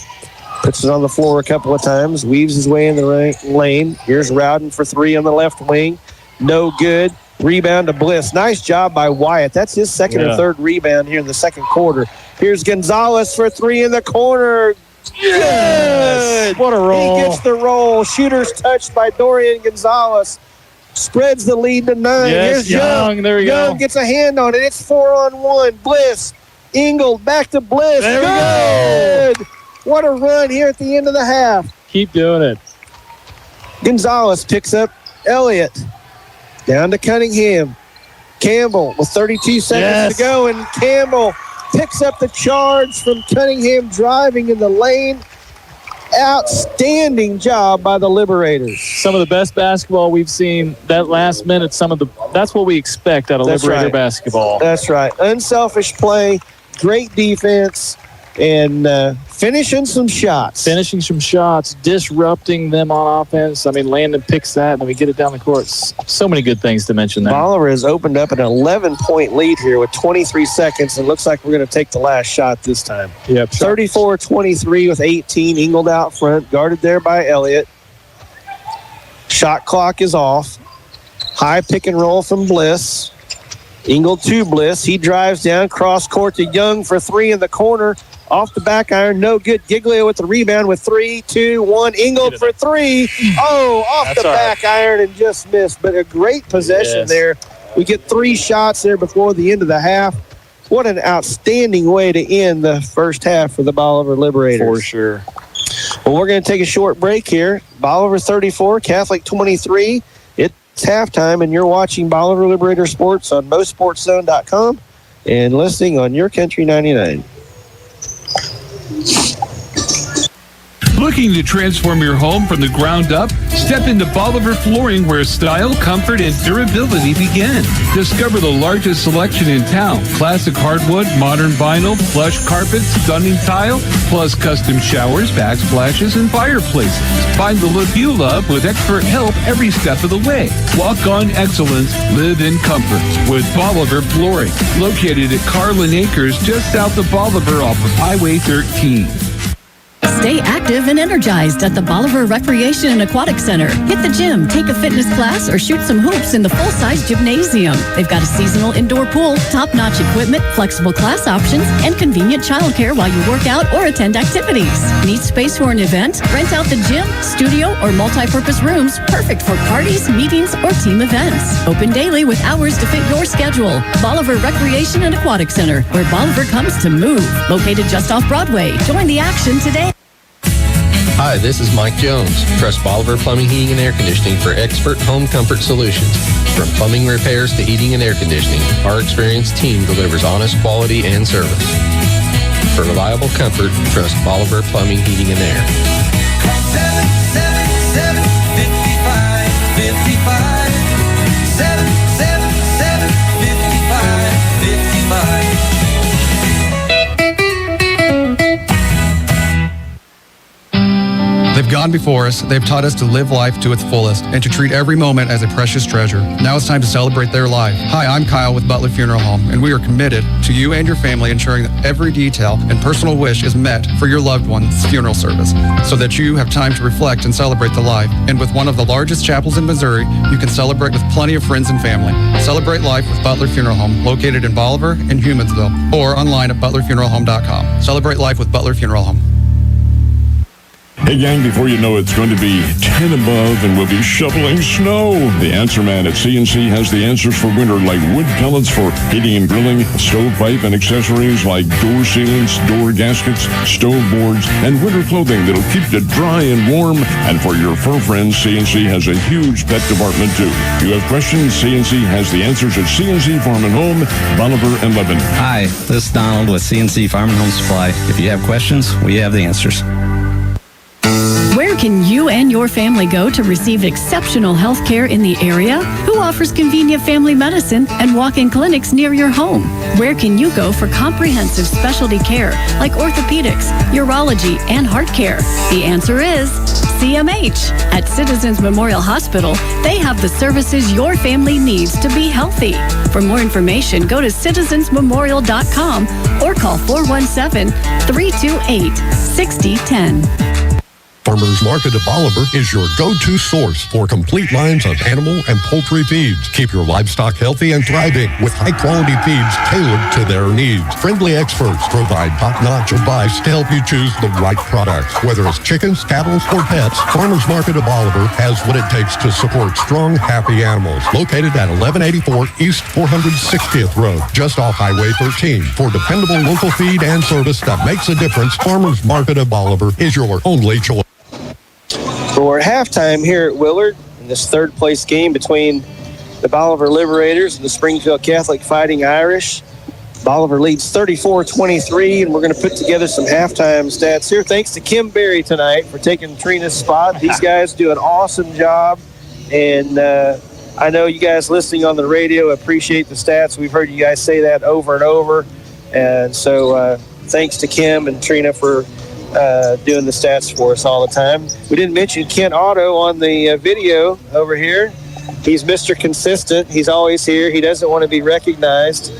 Puts it on the floor a couple of times. Weaves his way in the lane. Here's Rowden for three on the left wing. No good. Rebound to Bliss. Nice job by Wyatt. That's his second or third rebound here in the second quarter. Here's Gonzalez for three in the corner. Good. What a roll. He gets the roll. Shooter's touched by Dorian Gonzalez. Spreads the lead to 9. Yes, Here's Young. There we go. Young gets a hand on it. It's 4-on-1. Bliss. Ingold back to Bliss. There we go. What a run here at the end of the half. Keep doing it. Gonzalez picks up Elliott. Down to Cunningham. Campbell with 32 seconds to go, and Campbell picks up the charge from Cunningham driving in the lane. Outstanding job by the Liberators. Some of the best basketball we've seen. That last minute, that's what we expect out of Liberator basketball. That's right. Unselfish play, great defense, and finishing some shots. Disrupting them on offense. I mean, Landon picks that, and then we get it down the court. So many good things to mention there. Bolivar has opened up an 11-point lead here with 23 seconds, and looks like we're going to take the last shot this time. Yep. 34-23 with 18. Ingold out front, guarded there by Elliott. Shot clock is off. High pick and roll from Bliss. Ingold to Bliss. He drives down, cross court to Young for three in the corner. Off the back iron, no good. Giglio with the rebound with 3, 2, 1. Ingold for three. Oh, off the back iron and just missed. But a great possession there. We get 3 shots there before the end of the half. What an outstanding way to end the first half for the Bolivar Liberators. For sure. Well, we're going to take a short break here. Bolivar 34, Catholic 23. It's halftime, and you're watching Bolivar Liberator Sports on MoSportsZone.com and listening on Your Country 99. Looking to transform your home from the ground up? Step into Bolivar Flooring, where style, comfort, and durability begin. Discover the largest selection in town. Classic hardwood, modern vinyl, plush carpets, stunning tile, plus custom showers, backsplashes, and fireplaces. Find the look you love with expert help every step of the way. Walk on excellence, live in comfort with Bolivar Flooring. Located at Carlin Acres, just south of Bolivar off of Highway 13. Stay active and energized at the Bolivar Recreation and Aquatic Center. Hit the gym, take a fitness class, or shoot some hoops in the full-size gymnasium. They've got a seasonal indoor pool, top-notch equipment, flexible class options, and convenient childcare while you work out or attend activities. Need space for an event? Rent out the gym, studio, or multi-purpose rooms, perfect for parties, meetings, or team events. Open daily with hours to fit your schedule. Bolivar Recreation and Aquatic Center, where Bolivar comes to move. Located just off Broadway. Join the action today. Hi, this is Mike Jones. Trust Bolivar Plumbing, Heating, and Air Conditioning for expert home comfort solutions. From plumbing repairs to heating and air conditioning, our experienced team delivers honest quality and service. For reliable comfort, trust Bolivar Plumbing, Heating, and Air. 777-55-55. 777-55-55. They've gone before us, they've taught us to live life to its fullest and to treat every moment as a precious treasure. Now it's time to celebrate their life. Hi, I'm Kyle with Butler Funeral Home, and we are committed to you and your family ensuring that every detail and personal wish is met for your loved one's funeral service so that you have time to reflect and celebrate the life. And with one of the largest chapels in Missouri, you can celebrate with plenty of friends and family. Celebrate life with Butler Funeral Home, located in Bolivar and Humansville, or online at butlerfuneralhome.com. Celebrate life with Butler Funeral Home. Hey gang, before you know it's going to be 10 above and we'll be shoveling snow. The Answer Man at CNC has the answers for winter, like wood pellets for heating and grilling, stovepipe and accessories like door sealants, door gaskets, stove boards, and winter clothing that'll keep you dry and warm. And for your fur friends, CNC has a huge pet department too. You have questions? CNC has the answers at CNC Farm and Home, Bolivar and Lebanon. Hi, this is Donald with CNC Farm and Home Supply. If you have questions, we have the answers. Where can you and your family go to receive exceptional health care in the area? Who offers convenient family medicine and walk-in clinics near your home? Where can you go for comprehensive specialty care like orthopedics, urology, and heart care? The answer is CMH. At Citizens Memorial Hospital, they have the services your family needs to be healthy. For more information, go to citizensmemorial.com or call 417-328-6010. Farmers Market of Bolivar is your go-to source for complete lines of animal and poultry feeds. Keep your livestock healthy and thriving with high-quality feeds tailored to their needs. Friendly experts provide top-notch advice to help you choose the right products. Whether it's chickens, cattle, or pets, Farmers Market of Bolivar has what it takes to support strong, happy animals. Located at 1184 East 460th Road, just off Highway 13. For dependable local feed and service that makes a difference, Farmers Market of Bolivar is your only choice. For halftime here at Willard in this third-place game between the Bolivar Liberators and the Springfield Catholic Fighting Irish. Bolivar leads 34-23, and we're going to put together some halftime stats here. Thanks to Kim Berry tonight for taking Trina's spot. These guys do an awesome job, and I know you guys listening on the radio appreciate the stats. We've heard you guys say that over and over, and so thanks to Kim and Trina for doing the stats for us all the time. We didn't mention Kent Otto on the video over here. He's Mr. Consistent. He's always here. He doesn't want to be recognized.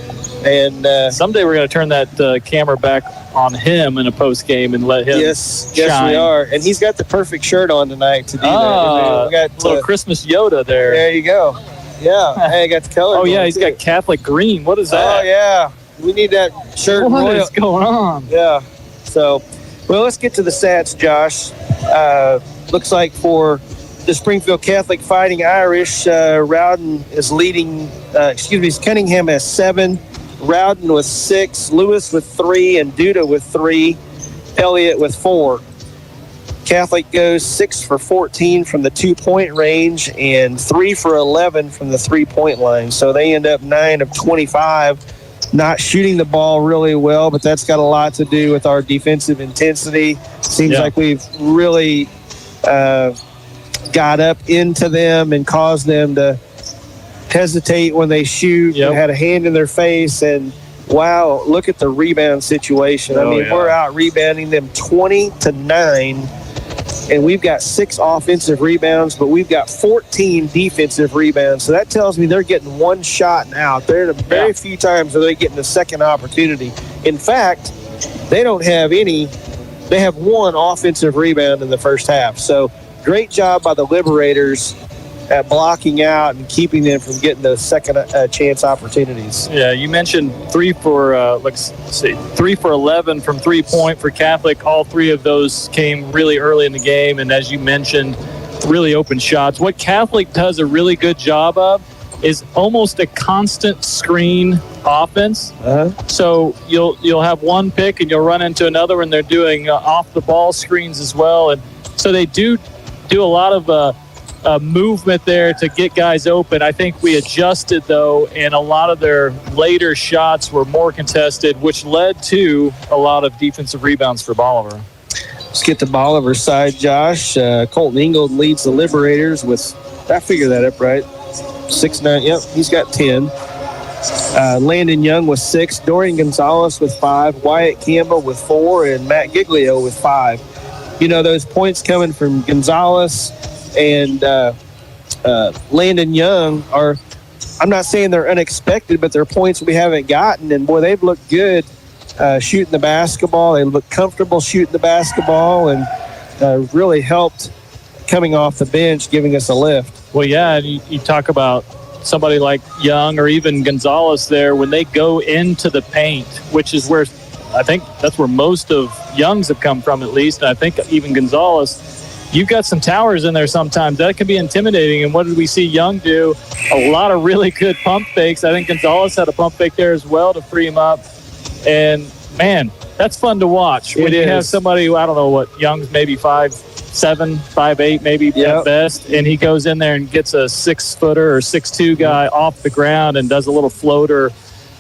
And someday we're going to turn that camera back on him in a post game and let him yes, shine. We are. And he's got the perfect shirt on tonight to do that. We got a little Christmas Yoda there. There you go. Yeah, hey, I got the color. Oh yeah, he's got Catholic green. What is that? Oh yeah, we need that shirt. What is going on? Yeah. So. Well, let's get to the stats, Josh. Looks like for the Springfield Catholic Fighting Irish, Rowden is leading, Cunningham has 7, Rowden with 6, Lewis with 3, and Duda with 3, Elliott with 4. Catholic goes 6 for 14 from the 2-point range and 3 for 11 from the 3-point line. So they end up 9 of 25. Not shooting the ball really well, but that's got a lot to do with our defensive intensity. Seems like we've really got up into them and caused them to hesitate when they shoot. And had a hand in their face, and wow, look at the rebound situation. We're out rebounding them 20-9, and we've got 6 offensive rebounds, but we've got 14 defensive rebounds. So that tells me they're getting one shot and out. They're in very few times where they're getting a second opportunity. In fact, they don't have any. They have 1 offensive rebound in the first half. So great job by the Liberators at blocking out and keeping them from getting the second chance opportunities. Yeah, you mentioned 3 for 11 from 3-point for Catholic. All 3 of those came really early in the game, and as you mentioned, really open shots. What Catholic does a really good job of is almost a constant screen offense. So you'll have one pick and you'll run into another, and they're doing off the ball screens as well, and so they do a lot of movement there to get guys open. I think we adjusted, though, and a lot of their later shots were more contested, which led to a lot of defensive rebounds for Bolivar. Let's get to Bolivar's side, Josh. Colton Ingold leads the Liberators with, I figured that up right, 6'9". Yep, he's got 10. Landon Young with 6, Dorian Gonzalez with 5, Wyatt Campbell with 4, and Matt Giglio with 5. Those points coming from Gonzalez and Landon Young are, I'm not saying they're unexpected, but they're points we haven't gotten. And, boy, they've looked good shooting the basketball. They look comfortable shooting the basketball and really helped coming off the bench, giving us a lift. Well, yeah, you talk about somebody like Young or even Gonzalez there, when they go into the paint, which is where I think that's where most of Young's have come from, at least. And I think even Gonzalez, you've got some towers in there sometimes. That can be intimidating. And what did we see Young do? A lot of really good pump fakes. I think Gonzalez had a pump fake there as well to free him up. And, man, that's fun to watch. When you have somebody who, I don't know what, Young's maybe 5'7", 5'8", maybe at best, and he goes in there and gets a 6-footer or 6'2" guy off the ground and does a little floater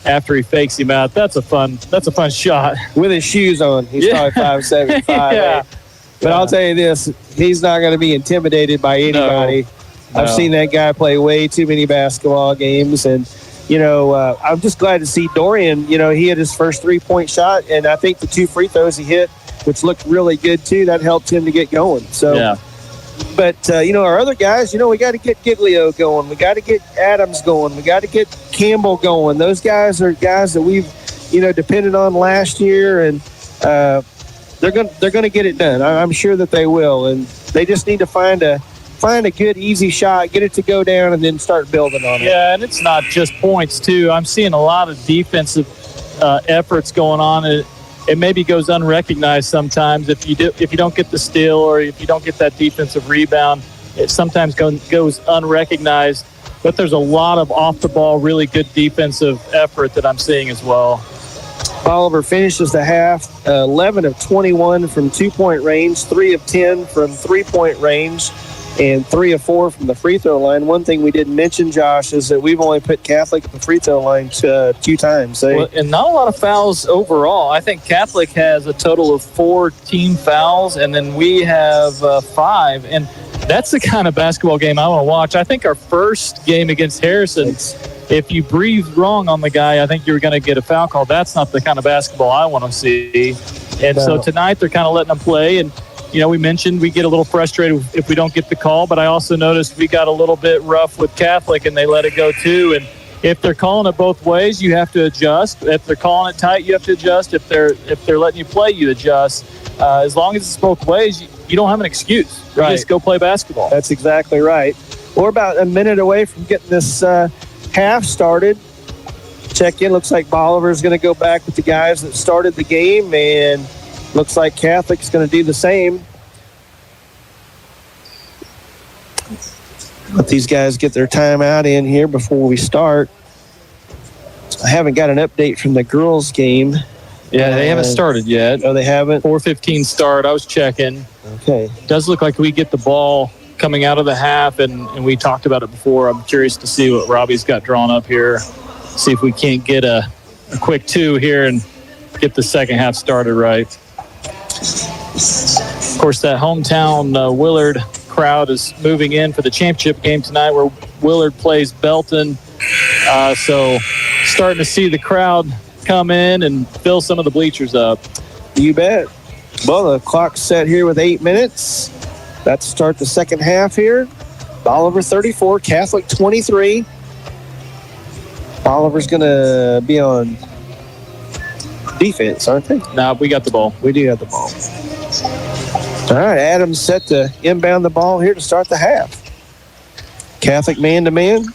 after he fakes him out. That's a fun shot. With his shoes on. He's probably 5'7", 5'8". But I'll tell you this, he's not going to be intimidated by anybody. No. I've seen that guy play way too many basketball games, and I'm just glad to see Dorian. He hit his first 3-point shot, and I think the 2 free throws he hit, which looked really good too, that helped him to get going. So, yeah. But our other guys, we got to get Giglio going, we got to get Adams going, we got to get Campbell going. Those guys are guys that we've depended on last year, and they're going to get it done. I'm sure that they will, and they just need to find a good, easy shot, get it to go down, and then start building on it. Yeah, and it's not just points, too. I'm seeing a lot of defensive efforts going on. It maybe goes unrecognized sometimes if you don't get the steal or if you don't get that defensive rebound. It sometimes goes unrecognized. But there's a lot of off-the-ball, really good defensive effort that I'm seeing as well. Bolivar finishes the half 11 of 21 from 2-point range, 3 of 10 from 3-point range, and 3 of 4 from the free throw line. One thing we didn't mention, Josh, is that we've only put Catholic at the free throw line 2 times. Well, and not a lot of fouls overall. I think Catholic has a total of 4 team fouls, and then we have 5. And that's the kind of basketball game I want to watch. I think our first game against Harrison, if you breathed wrong on the guy, I think you're going to get a foul call. That's not the kind of basketball I want to see. And so tonight they're kind of letting them play. And, we mentioned we get a little frustrated if we don't get the call, but I also noticed we got a little bit rough with Catholic and they let it go too. And if they're calling it both ways, you have to adjust. If they're calling it tight, you have to adjust. If they're letting you play, you adjust. As long as it's both ways, you don't have an excuse. You just go play basketball. That's exactly right. We're about a minute away from getting this half started. Check in. Looks like Bolivar's going to go back with the guys that started the game, and looks like Catholic's going to do the same. Let these guys get their timeout in here before we start. I haven't got an update from the girls' game. Yeah, they haven't started yet. Oh, they haven't? 4:15 start. I was checking. Okay. It does look like we get the ball coming out of the half, and we talked about it before. I'm curious to see what Robbie's got drawn up here. See if we can't get a quick 2 here and get the second half started right. Of course, that hometown Willard crowd is moving in for the championship game tonight where Willard plays Belton. So starting to see the crowd come in and fill some of the bleachers up. You bet. Well, the clock's set here with 8 minutes. Let's start the second half here. Bolivar 34, Catholic 23. Bolivar's going to be on defense, aren't they? No, we got the ball. We do have the ball. All right, Adams set to inbound the ball here to start the half. Catholic man-to-man.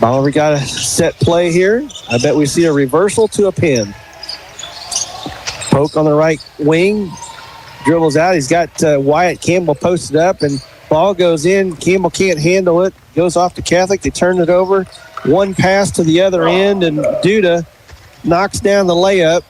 Bolivar got a set play here. I bet we see a reversal to a pin. Poke on the right wing. Dribbles out. He's got Wyatt Campbell posted up, and ball goes in. Campbell can't handle it. Goes off to Catholic. They turn it over. One pass to the other end, and Duda knocks down the layup.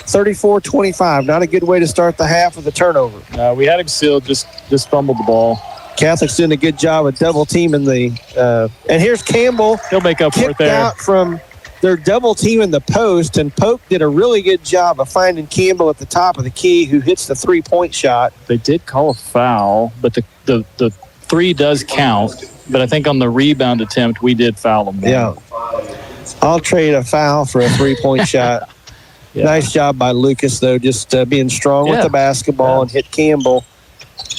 34-25. Not a good way to start the half with a turnover. We had him sealed, just fumbled the ball. Catholic's doing a good job of double teaming the and here's Campbell. He'll make up for it there. Out from their double team in the post, and Pope did a really good job of finding Campbell at the top of the key, who hits the 3-point shot. They did call a foul, but the 3 does count. But I think on the rebound attempt, we did foul them. Yeah. I'll trade a foul for a 3-point shot. Yeah. Nice job by Lucas, though, just being strong with the basketball and hit Campbell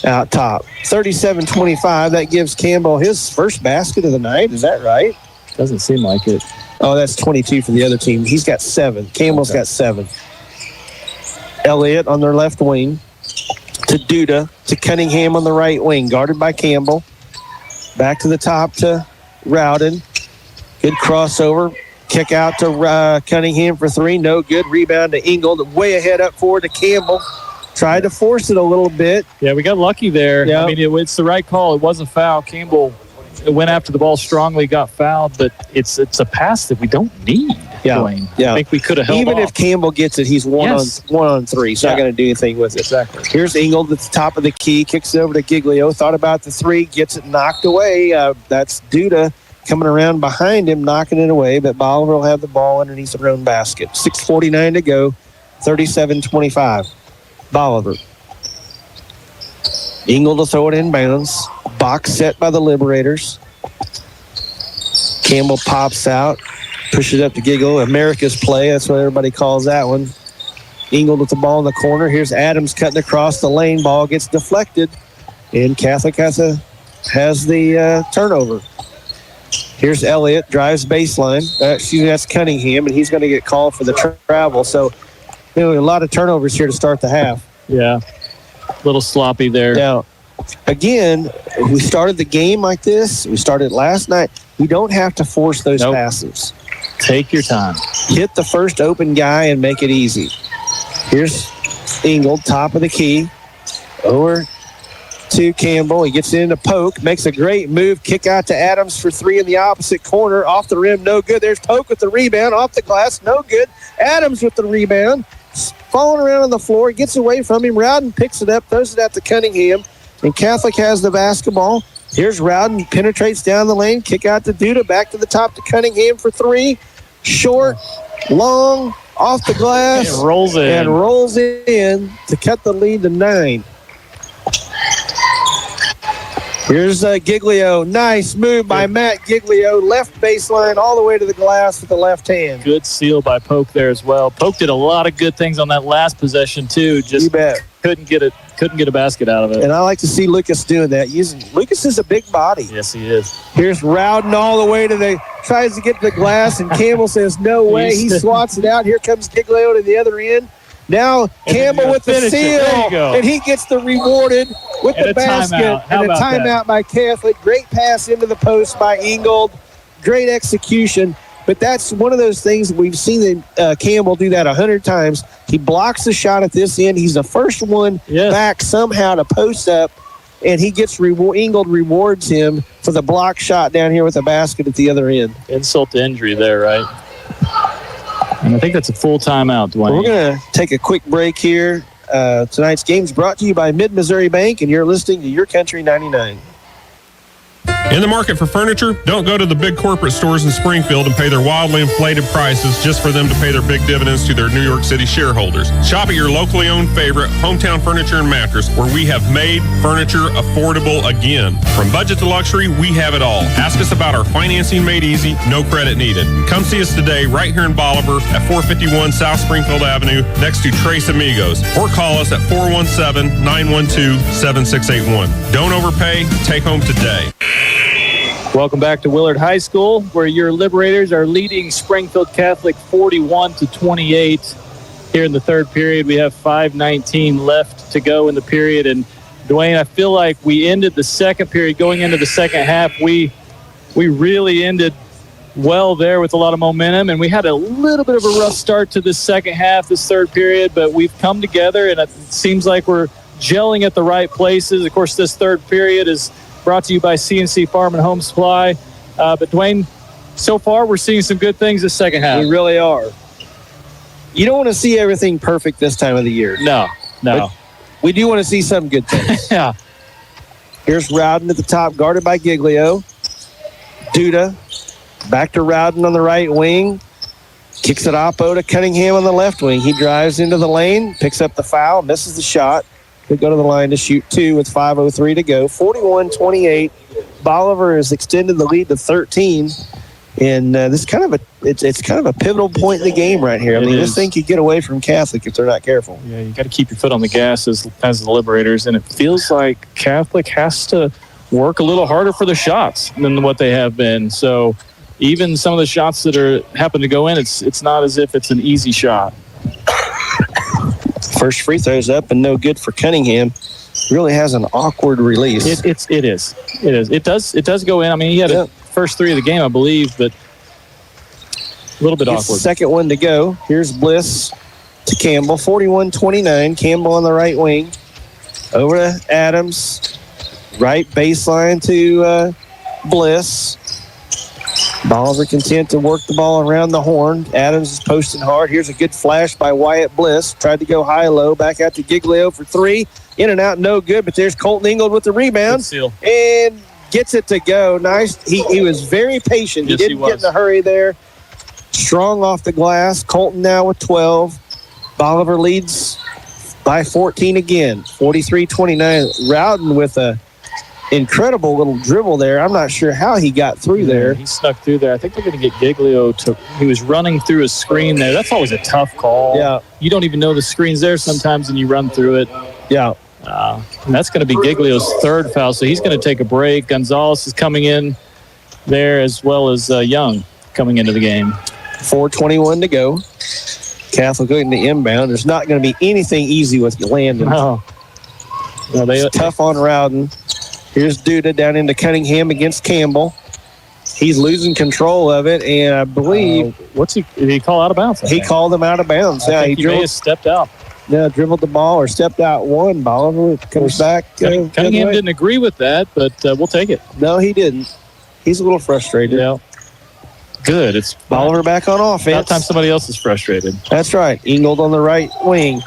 out top. 37-25. That gives Campbell his first basket of the night. Is that right? Doesn't seem like it. Oh, that's 22 for the other team. He's got 7. Campbell's got 7. Elliott on their left wing to Duda to Cunningham on the right wing, guarded by Campbell. Back to the top to Rowden. Good crossover. Kick out to Cunningham for 3. No good. Rebound to Ingold. Way ahead up forward to Campbell. Tried to force it a little bit. Yeah, we got lucky there. Yep. I mean, it's the right call. It wasn't foul. Campbell went after the ball strongly, got fouled, but it's a pass that we don't need. Dwayne. Yeah. I think we could have held Even off. if Campbell gets it, he's one on 3. So not going to do anything with it. Exactly. Here's Ingold at the top of the key. Kicks it over to Giglio. Thought about the 3. Gets it knocked away. That's Duda coming around behind him, knocking it away. But Bolivar will have the ball underneath their own basket. 6:49 to go. 37-25. Bolivar. Engel to throw it in bounds. Box set by the Liberators. Campbell pops out, pushes up to Giggle. America's play, that's what everybody calls that one. Engel with the ball in the corner. Here's Adams cutting across the lane. Ball gets deflected, and Catholic has the turnover. Here's Elliott, drives baseline. That's Cunningham, and he's going to get called for the travel. So, a lot of turnovers here to start the half. Yeah, a little sloppy there. Now, again, we started the game like this. We started last night. We don't have to force those passes. Take your time. Hit the first open guy and make it easy. Here's Engel, top of the key. Over to Campbell. He gets into poke, makes a great move. Kick out to Adams for three in the opposite corner. Off the rim, no good. There's Poke with the rebound. Off the glass, no good. Adams with the rebound. Falling around on the floor, gets away from him. Rowden picks it up, throws it out to Cunningham. And Catholic has the basketball. Here's Rowden, penetrates down the lane. Kick out to Duda, back to the top to Cunningham for three. Short, long, off the glass. And rolls in to cut the lead to 9. Here's Giglio. Nice move by Matt Giglio. Left baseline all the way to the glass with the left hand. Good seal by Poke there as well. Poke did a lot of good things on that last possession too. Just you bet. Couldn't get a basket out of it. And I like to see Lucas doing that. Lucas is a big body. Yes, he is. Here's Rowden all the way to tries to get to the glass, and Campbell says no way. He swats it out. Here comes Giglio to the other end. Now Campbell with the seal, and he gets the rewarded with the basket. And a timeout by Catholic. Great pass into the post by Ingold. Great execution. But that's one of those things that we've seen Campbell do that 100 times. He blocks the shot at this end. He's the first one back somehow to post up, and he gets Ingold rewards him for the block shot down here with the basket at the other end. Insult to injury there, right? And I think that's a full timeout, Dwayne. We're going to take a quick break here. Tonight's game is brought to you by Mid-Missouri Bank, and you're listening to Your Country 99. In the market for furniture? Don't go to the big corporate stores in Springfield and pay their wildly inflated prices just for them to pay their big dividends to their New York City shareholders. Shop at your locally owned favorite, Hometown Furniture and Mattress, where we have made furniture affordable again. From budget to luxury, we have it all. Ask us about our financing made easy, no credit needed. Come see us today right here in Bolivar at 451 South Springfield Avenue next to Tres Amigos, or call us at 417-912-7681. Don't overpay, take home today. Welcome back to Willard High School, where your Liberators are leading Springfield Catholic 41-28. Here in the third period, we have 5:19 left to go in the period. And Dwayne, I feel like we ended the second period going into the second half. We really ended well there with a lot of momentum, and we had a little bit of a rough start to this second half, this third period, but we've come together, and it seems like we're gelling at the right places. Of course, this third period is brought to you by CNC Farm and Home Supply. But, Dwayne, so far we're seeing some good things this second half. We really are. You don't want to see everything perfect this time of the year. No. But we do want to see some good things. Yeah. Here's Rowden at the top, guarded by Giglio. Duda, back to Rowden on the right wing. Kicks it oppo to Cunningham on the left wing. He drives into the lane, picks up the foul, misses the shot. They go to the line to shoot two with 5:03 to go. 41-28. Bolivar has extended the lead to 13, and this is kind of it's kind of a pivotal point in the game right here. I mean, this thing could get away from Catholic if they're not careful. Yeah, you got to keep your foot on the gas as the Liberators, and it feels like Catholic has to work a little harder for the shots than what they have been. So even some of the shots that happen to go in, it's not as if it's an easy shot. First free throw's up and no good for Cunningham. Really has an awkward release. It is. It does go in. I mean, he had a first three of the game, I believe, but a little bit awkward. Second one to go. Here's Bliss to Campbell. 41-29. Campbell on the right wing. Over to Adams. Right baseline to Bliss. Bolivar content to work the ball around the horn. Adams is posting hard. Here's a good flash by Wyatt Bliss. Tried to go high-low. Back out to Giglio for three. In and out, no good. But there's Colton Ingold with the rebound. And gets it to go. Nice. He was very patient. He didn't get in a hurry there. Strong off the glass. Colton now with 12. Bolivar leads by 14 again, 43-29. Rowden with a incredible little dribble there. I'm not sure how he got through there. He snuck through there. I think they're going to get Giglio to. He was running through a screen there. That's always a tough call. Yeah. You don't even know the screen's there sometimes, and you run through it. Yeah. And that's going to be Giglio's third foul, so he's going to take a break. Gonzalez is coming in there as well as Young coming into the game. 4:21 to go. Catholic going to inbound. There's not going to be anything easy with Landon. No, it's tough on Rowden. Here's Duda down into Cunningham against Campbell. He's losing control of it, and I believe did he call out of bounds? He called him out of bounds. I think he may have stepped out. Yeah, dribbled the ball or stepped out one. Bolivar comes back. Cunningham didn't agree with that, but we'll take it. No, he didn't. He's a little frustrated. Yeah. Good. It's Bolivar back on offense. About time somebody else is frustrated. That's right. Ingold on the right wing.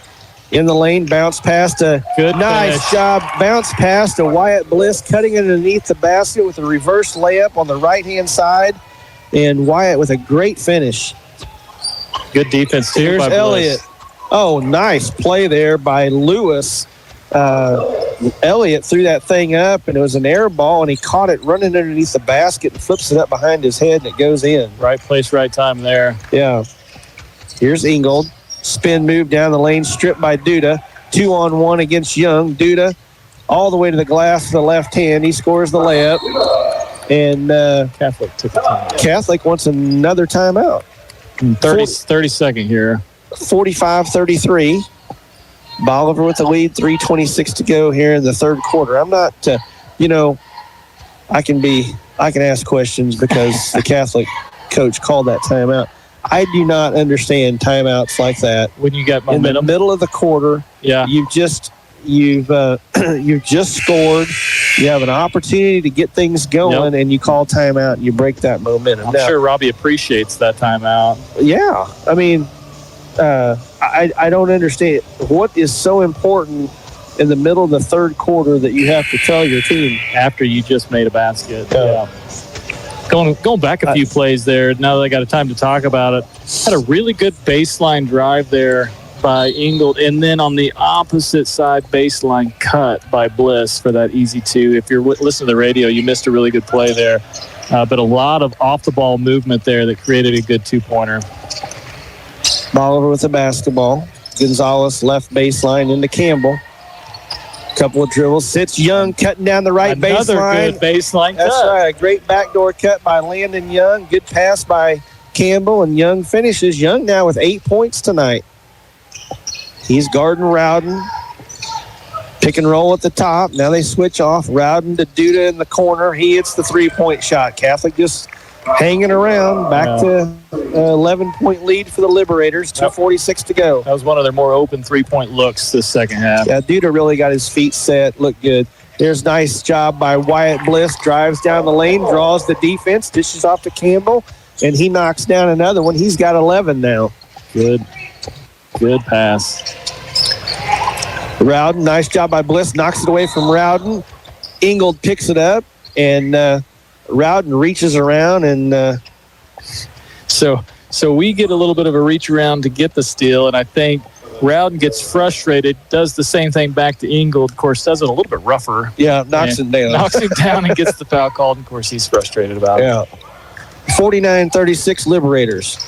In the lane, bounce pass to nice job. Bounce pass to Wyatt Bliss, cutting it underneath the basket with a reverse layup on the right-hand side. And Wyatt with a great finish. Good defense too. Here's by Elliott. Bliss. Oh, nice play there by Lewis. Elliott threw that thing up, and it was an air ball, and he caught it running underneath the basket and flips it up behind his head, and it goes in. Right place, right time there. Yeah. Here's Ingold. Spin move down the lane, stripped by Duda. 2-on-1 against Young. Duda all the way to the glass to the left hand. He scores the layup. And Catholic took a timeout. Catholic wants another timeout. 30 second here. 45-33. Bolivar with the lead, 3:26 to go here in the third quarter. I'm not, I can ask questions because the Catholic coach called that timeout. I do not understand timeouts like that. When you get momentum in the middle of the quarter, you've just scored. You have an opportunity to get things going, and you call timeout and you break that momentum. I'm sure Robbie appreciates that timeout. Yeah, I mean, I don't understand what is so important in the middle of the third quarter that you have to tell your team after you just made a basket. Yeah. Going back a few plays there, now that I got a time to talk about it, had a really good baseline drive there by Ingold, and then on the opposite side, baseline cut by Bliss for that easy two. If you're listening to the radio, you missed a really good play there, but a lot of off-the-ball movement there that created a good two-pointer. Bolivar with the basketball. Gonzalez left baseline into Campbell. Couple of dribbles. Sits Young cutting down the right baseline. Another good baseline cut. That's right. A great backdoor cut by Landon Young. Good pass by Campbell, and Young finishes. Young now with 8 points tonight. He's guarding Rowden. Pick and roll at the top. Now they switch off. Rowden to Duda in the corner. He hits the three-point shot. Catholic just hanging around. Back to 11-point lead for the Liberators. 2:46 to go. That was one of their more open three-point looks this second half. Yeah, Duda really got his feet set. Looked good. There's a nice job by Wyatt Bliss. Drives down the lane, draws the defense, dishes off to Campbell, and he knocks down another one. He's got 11 now. Good pass. Rowden, nice job by Bliss. Knocks it away from Rowden. Ingold picks it up, and Rowden reaches around, and so we get a little bit of a reach around to get the steal, and I think Rowden gets frustrated, does the same thing back to Ingold. Of course, does it a little bit rougher. Yeah, knocks him down. Knocks him down and gets the foul called. Of course, he's frustrated about it. Yeah. 49-36 Liberators.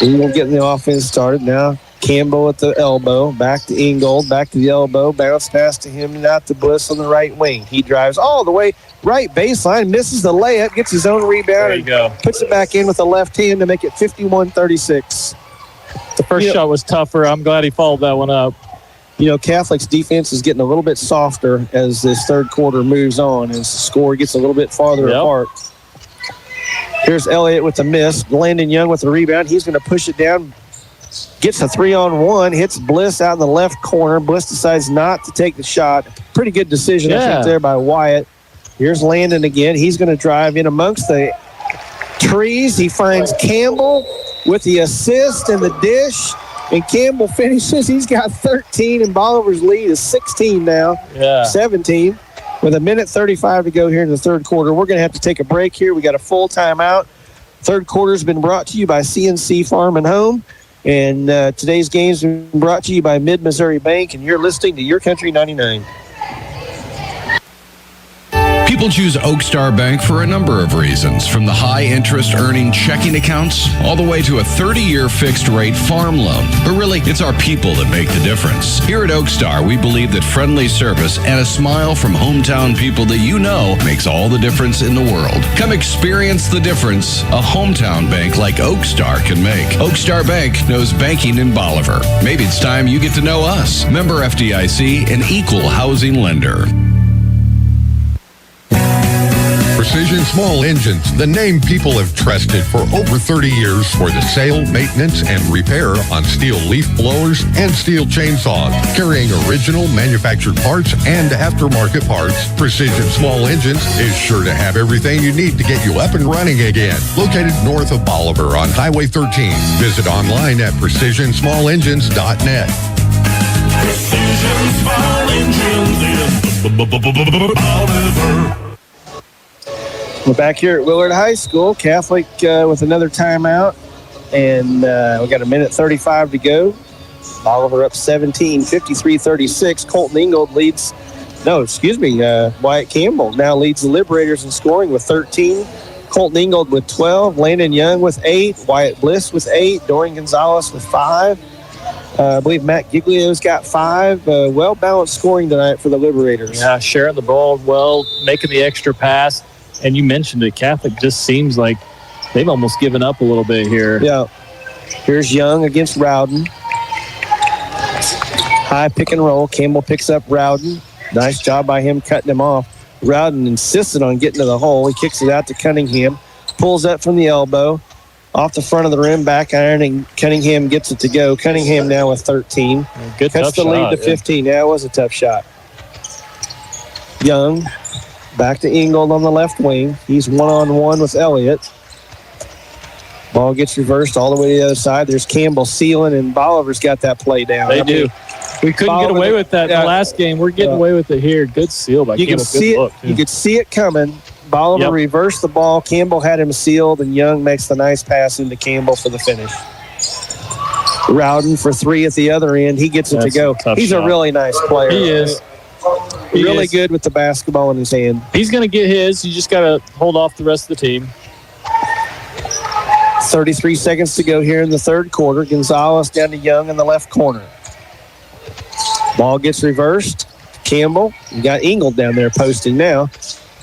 Ingold getting the offense started now. Campbell at the elbow, back to Ingold, back to the elbow, bounce pass to him, and out to Bliss on the right wing. He drives all the way right baseline, misses the layup, gets his own rebound, and puts it back in with the left hand to make it 51-36. The first shot was tougher. I'm glad he followed that one up. Catholic's defense is getting a little bit softer as this third quarter moves on, as the score gets a little bit farther apart. Here's Elliott with the miss. Landon Young with the rebound. He's going to push it down. Gets a 3-on-1, hits Bliss out in the left corner. Bliss decides not to take the shot. Pretty good decision, I think, there by Wyatt. Here's Landon again. He's going to drive in amongst the trees. He finds Campbell with the assist and the dish, and Campbell finishes. He's got 13, and Bolivar's lead is 16 now. 17. With a minute 35 to go here in the third quarter. We're going to have to take a break here. We got a full timeout. Third quarter's been brought to you by CNC Farm and Home. And today's game's been brought to you by Mid-Missouri Bank, and you're listening to Your Country 99. People choose Oak Star Bank for a number of reasons, from the high interest earning checking accounts all the way to a 30-year fixed rate farm loan. But really, it's our people that make the difference. Here at Oak Star, we believe that friendly service and a smile from hometown people that you know makes all the difference in the world. Come experience the difference a hometown bank like Oak Star can make. Oak Star Bank knows banking in Bolivar. Maybe it's time you get to know us. Member FDIC, an equal housing lender. Precision Small Engines, the name people have trusted for over 30 years for the sale, maintenance, and repair on steel leaf blowers and steel chainsaws. Carrying original manufactured parts and aftermarket parts, Precision Small Engines is sure to have everything you need to get you up and running again. Located north of Bolivar on Highway 13. Visit online at PrecisionSmallEngines.net. Precision Small Engines is Bolivar. We're back here at Willard High School. Catholic with another timeout. And we got 1:35 to go. Bolivar up 17, 53-36. Colton Ingold leads. Wyatt Campbell now leads the Liberators in scoring with 13. Colton Ingold with 12. Landon Young with 8. Wyatt Bliss with 8. Dorian Gonzalez with 5. I believe Matt Giglio's got 5. Well-balanced scoring tonight for the Liberators. Yeah, sharing the ball well, making the extra pass. And you mentioned it, Catholic just seems like they've almost given up a little bit here. Yeah. Here's Young against Rowden. High pick and roll. Campbell picks up Rowden. Nice job by him cutting him off. Rowden insisted on getting to the hole. He kicks it out to Cunningham. Pulls up from the elbow. Off the front of the rim, back iron, and Cunningham gets it to go. Cunningham now with 13. Good Cuts the lead to 15. Yeah, it was a tough shot. Young. Back to Ingold on the left wing. He's one-on-one with Elliott. Ball gets reversed all the way to the other side. There's Campbell sealing, and Bolivar's got that play down. They do. We couldn't get away with that in the last game. We're getting away with it here. Good seal by Campbell. You could see it coming. Bolivar reversed the ball. Campbell had him sealed, and Young makes the nice pass into Campbell for the finish. Rowden for 3 at the other end. He gets it to go. He's a really nice player. He is. Really good with the basketball in his hand. He's going to get his. You just got to hold off the rest of the team. 33 seconds to go here in the third quarter. Gonzalez down to Young in the left corner. Ball gets reversed. Campbell. You got Ingold down there posting now.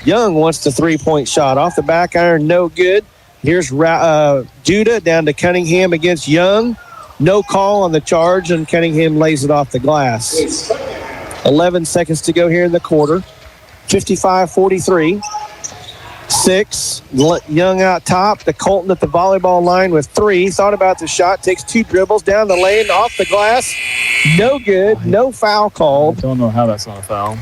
Young wants the three-point shot. Off the back iron, no good. Here's Judah down to Cunningham against Young. No call on the charge, and Cunningham lays it off the glass. 11 seconds to go here in the quarter. 55-43. 6. Young out top to Colton at the volleyball line with 3. Thought about the shot. Takes 2 dribbles down the lane, off the glass. No good. No foul called. I don't know how that's not a foul.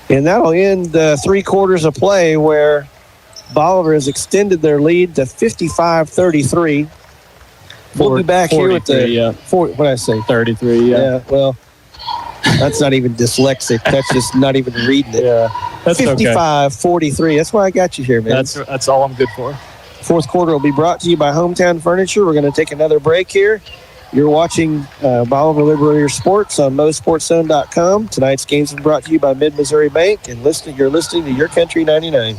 And that'll end 3 quarters of play where Bolivar has extended their lead to 55-33. We'll be back here with the what did I say? 33. Yeah. Well, that's not even dyslexic. That's just not even reading it. Yeah. That's 55-43. That's why I got you here, man. That's all I'm good for. Fourth quarter will be brought to you by Hometown Furniture. We're going to take another break here. You're watching Bolivar Liberators Sports on MoSportsZone.com. Tonight's games are brought to you by Mid-Missouri Bank, and you're listening to Your Country 99.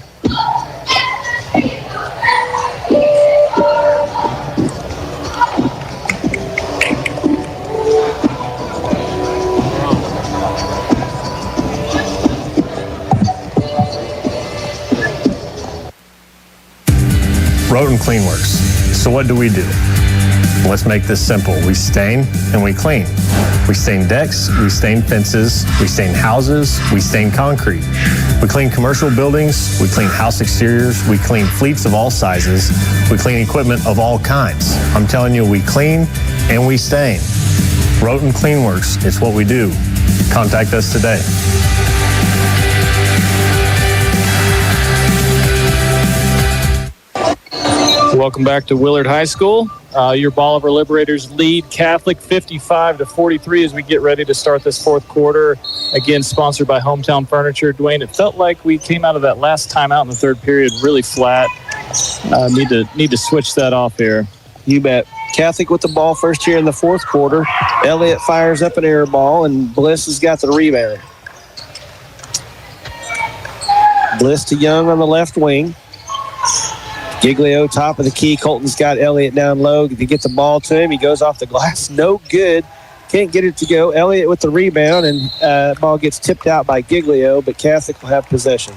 Road and Clean Works. So what do? Let's make this simple. We stain and we clean. We stain decks, we stain fences, we stain houses, we stain concrete. We clean commercial buildings, we clean house exteriors, we clean fleets of all sizes, we clean equipment of all kinds. I'm telling you, we clean and we stain. Road and Clean Works, it's what we do. Contact us today. Welcome back to Willard High School. Your Bolivar Liberators lead Catholic 55-43 as we get ready to start this fourth quarter. Again, sponsored by Hometown Furniture. Dwayne, it felt like we came out of that last timeout in the third period really flat. Need to switch that off here. You bet. Catholic with the ball first here in the fourth quarter. Elliott fires up an air ball, and Bliss has got the rebound. Bliss to Young on the left wing. Giglio top of the key. Colton's got Elliott down low. If you get the ball to him, he goes off the glass. No good. Can't get it to go. Elliott with the rebound, and ball gets tipped out by Giglio, but Catholic will have possession.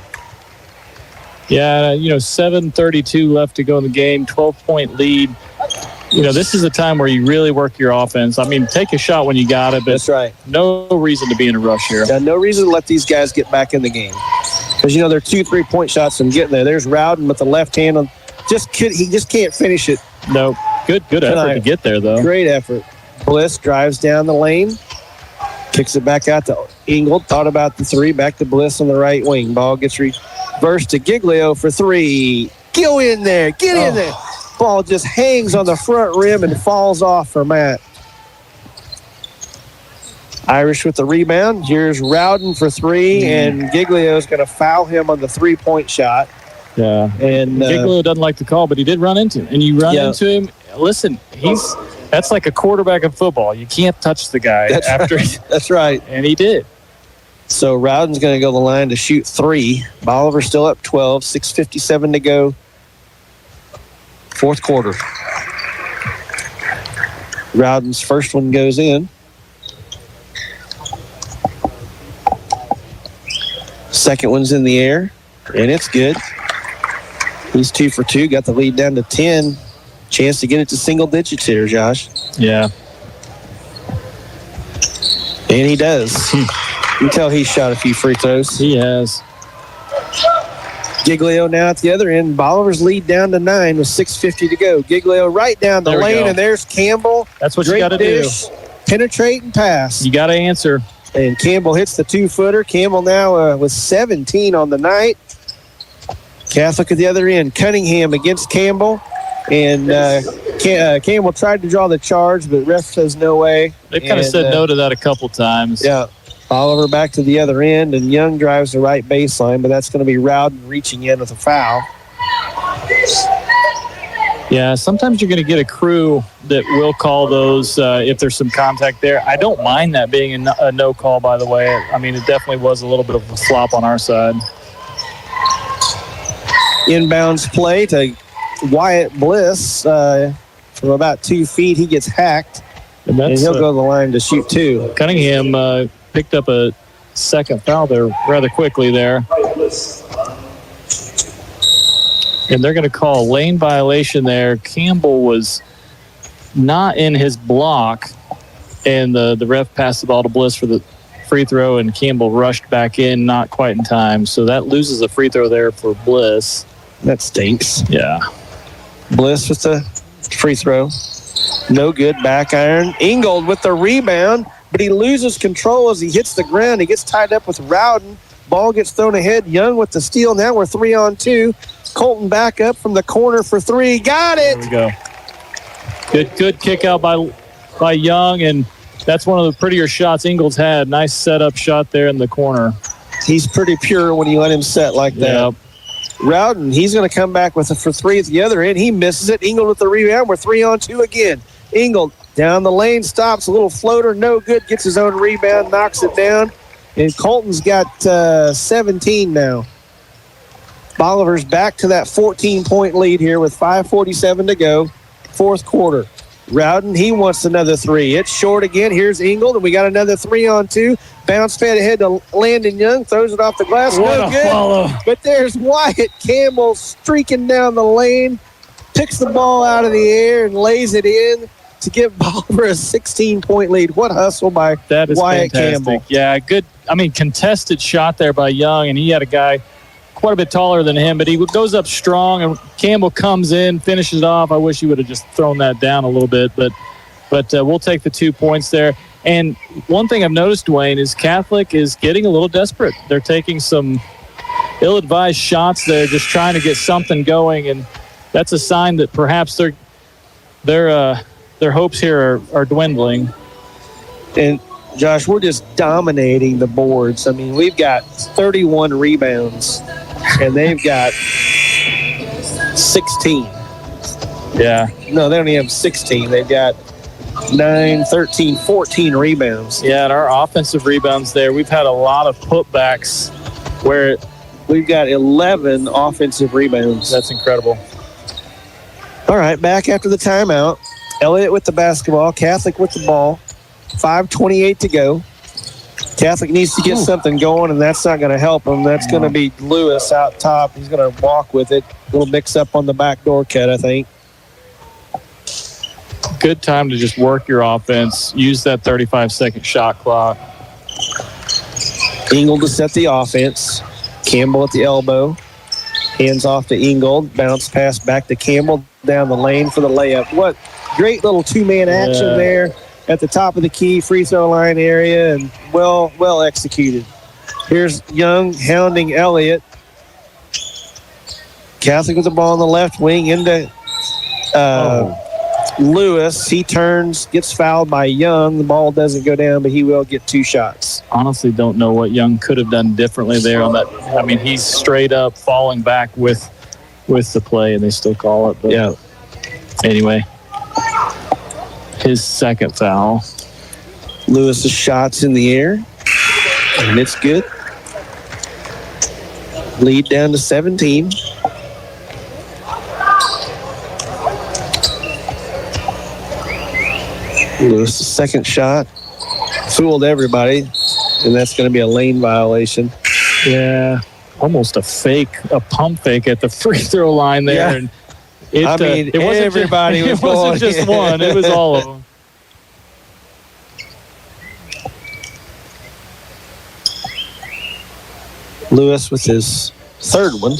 Yeah, 7:32 left to go in the game, 12-point lead. This is a time where you really work your offense. I mean, take a shot when you got it, but that's right. No reason to be in a rush here. Yeah, no reason to let these guys get back in the game. Because, they're 2 3-point shots from getting there. There's Rowden with the left hand. He just can't finish it. No. Good effort to get there, though. Great effort. Bliss drives down the lane. Kicks it back out to Ingold. Thought about the three. Back to Bliss on the right wing. Ball gets reversed to Giglio for three. Go in there. Get in there. Ball just hangs on the front rim and falls off for Matt. Irish with the rebound. Here's Rowden for three, and Giglio's going to foul him on the 3-point shot. Yeah. And Giglio doesn't like the call, but he did run into him. And you run into him. Listen, that's like a quarterback in football. You can't touch the guy after. Right. That's right. And he did. So Rowden's going to go to the line to shoot three. Bolivar still up 12, 6:57 to go. Fourth quarter. Rowden's first one goes in. Second one's in the air, and it's good. He's 2 for 2, got the lead down to 10. Chance to get it to single digits here, Josh. Yeah. And he does. You can tell he's shot a few free throws. He has. Giglio now at the other end. Bolivar's lead down to 9 with 6:50 to go. Giglio right down the lane, and there's Campbell. That's what you got to do. Penetrate and pass. You got to answer. And Campbell hits the 2-footer. Campbell now with 17 on the night. Catholic at the other end. Cunningham against Campbell. And Campbell tried to draw the charge, but ref says no way. They kind of said no to that a couple times. Yeah. Oliver back to the other end, and Young drives the right baseline, but that's going to be Rowden reaching in with a foul. Yeah, sometimes you're going to get a crew that will call those if there's some contact there. I don't mind that being a no call, by the way. I mean, it definitely was a little bit of a flop on our side. Inbounds play to Wyatt Bliss from about 2 feet. He gets hacked, and he'll go to the line to shoot two. Cunningham picked up a second foul there rather quickly there. And they're going to call a lane violation there. Campbell was not in his block, and the ref passed the ball to Bliss for the free throw, and Campbell rushed back in, not quite in time. So that loses a free throw there for Bliss. That stinks. Yeah. Bliss with the free throw. No good. Back iron. Ingold with the rebound, but he loses control as he hits the ground. He gets tied up with Rowden. Ball gets thrown ahead. Young with the steal. Now we're 3-on-2. Colton back up from the corner for three. Got it. There we go. Good kick out by Young, and that's one of the prettier shots Ingold's had. Nice setup shot there in the corner. He's pretty pure when you let him set like that. Yep. Rowden, he's going to come back with it for three at the other end. He misses it. Ingold with the rebound. We're 3-on-2 again. Ingold down the lane, stops, a little floater, no good, gets his own rebound, knocks it down. And Colton's got 17 now. Bolivar's back to that 14-point lead here with 5:47 to go, fourth quarter. Rowden, he wants another three. It's short again. Here's Ingold, and we got another 3-on-2. Bounce fed ahead to Landon Young, throws it off the glass. No good. Follow. But there's Wyatt Campbell streaking down the lane, picks the ball out of the air and lays it in to give Bolivar a 16-point lead. What hustle by that is Wyatt fantastic. Campbell. Yeah, good. I mean, contested shot there by Young, and he had a guy quite a bit taller than him, but he goes up strong, and Campbell comes in, finishes it off. I wish he would have just thrown that down a little bit, but we'll take the 2 points there. And one thing I've noticed, Dwayne, is Catholic is getting a little desperate. They're taking some ill-advised shots there, just trying to get something going, and that's a sign that perhaps their hopes here are dwindling. And Josh, we're just dominating the boards. I mean, we've got 31 rebounds, and they've got 16. Yeah. No, they only have 16. They've got 9, 13, 14 rebounds. Yeah, and our offensive rebounds there, we've had a lot of putbacks where we've got 11 offensive rebounds. That's incredible. All right, back after the timeout. Elliott with the basketball, Catholic with the ball. 5:28 to go. Catholic needs to get something going, and that's not going to help them. That's going to be Lewis out top. He's going to walk with it. A little mix-up on the backdoor cut, I think. Good time to just work your offense. Use that 35-second shot clock. Ingold to set the offense. Campbell at the elbow. Hands off to Ingold. Bounce pass back to Campbell down the lane for the layup. What great little two-man action there at the top of the key free throw line area, and well executed. Here's Young hounding Elliott. Catholic with the ball on the left wing into Lewis. He turns, gets fouled by Young. The ball doesn't go down, but he will get 2 shots. Honestly, don't know what Young could have done differently there on that. I mean, he's straight up falling back with the play, and they still call it. But yeah. Anyway, his second foul. Lewis's shot's in the air, and it's good. Lead down to 17. Lewis's second shot fooled everybody, and that's going to be a lane violation. Yeah, almost a pump fake at the free throw line there. Yeah. And it wasn't everybody just, it wasn't just one. It was all of them. Lewis with his third one,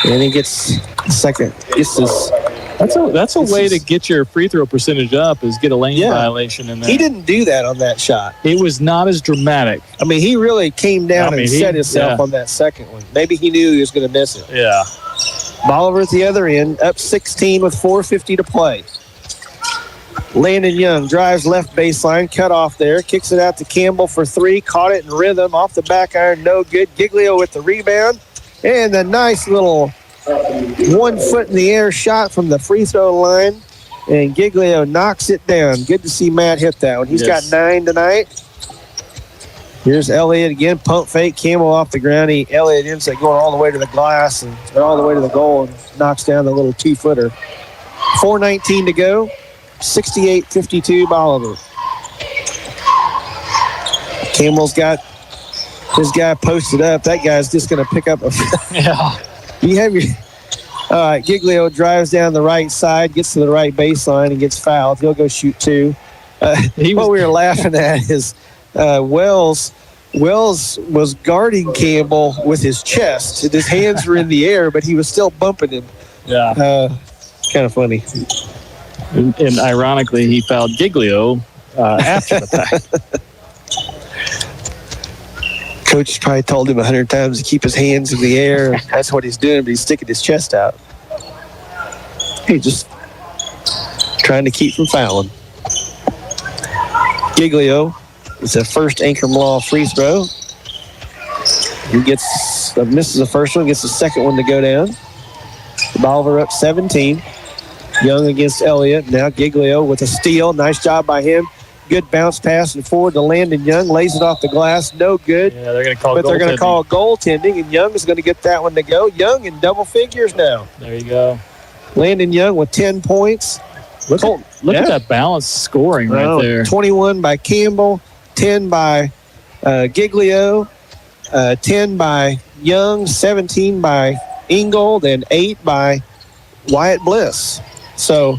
and he gets second. That's a way to get your free throw percentage up, is get a lane violation in there. He didn't do that on that shot. It was not as dramatic. I mean, he really came down and set himself on that second one. Maybe he knew he was going to miss it. Yeah. Bolivar at the other end, up 16 with 4:50 to play. Landon Young drives left baseline, cut off there, kicks it out to Campbell for 3, caught it in rhythm, off the back iron, no good. Giglio with the rebound, and a nice little 1 foot in the air shot from the free throw line, and Giglio knocks it down. Good to see Matt hit that one. He's got 9 tonight. Here's Elliott again, pump fake, Campbell off the ground. Elliott ends up going all the way to the glass and all the way to the goal and knocks down the little 2-footer. 4:19 to go. 68-52 Bolivar. Campbell's got his guy posted up. That guy's just going to pick up a. Yeah. You have your. All right, Giglio drives down the right side, gets to the right baseline, and gets fouled. He'll go shoot 2. What we were laughing at is Wells was guarding Campbell with his chest. And his hands were in the air, but he was still bumping him. Yeah. Kind of funny. And ironically, he fouled Giglio after the fact. Coach probably told him 100 times to keep his hands in the air. That's what he's doing, but he's sticking his chest out. He's just trying to keep from fouling. Giglio is a first Ankrum Law free throw. He misses the first one, gets the second one to go down. Bolivar up 17. Young against Elliott. Now Giglio with a steal. Nice job by him. Good bounce pass and forward to Landon Young. Lays it off the glass. No good. Yeah, they're going to call But they're going to call goaltending, and Young is going to get that one to go. Young in double figures now. There you go. Landon Young with 10 points. Look at that balanced scoring right there. 21 by Campbell, 10 by Giglio, 10 by Young, 17 by Ingold, and 8 by Wyatt Bliss. So,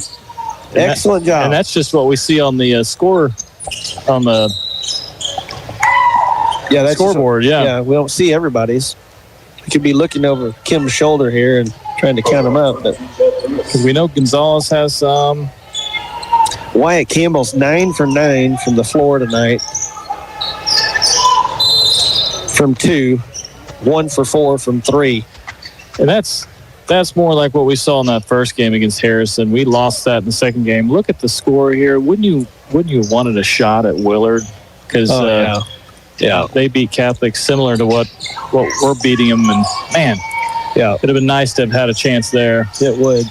excellent job. And that's just what we see on the score on the scoreboard. Yeah, we don't see everybody's. We could be looking over Kim's shoulder here and trying to count them up. But we know Gonzalez has some. Wyatt Campbell's 9 for 9 from the floor tonight. From 2, 1 for 4 from 3. And that's more like what we saw in that first game against Harrison. We lost that in the second game. Look at the score here. Wouldn't you have wanted a shot at Willard? Because they beat Catholic similar to what we're beating them. And man, yeah, it'd have been nice to have had a chance there. It would.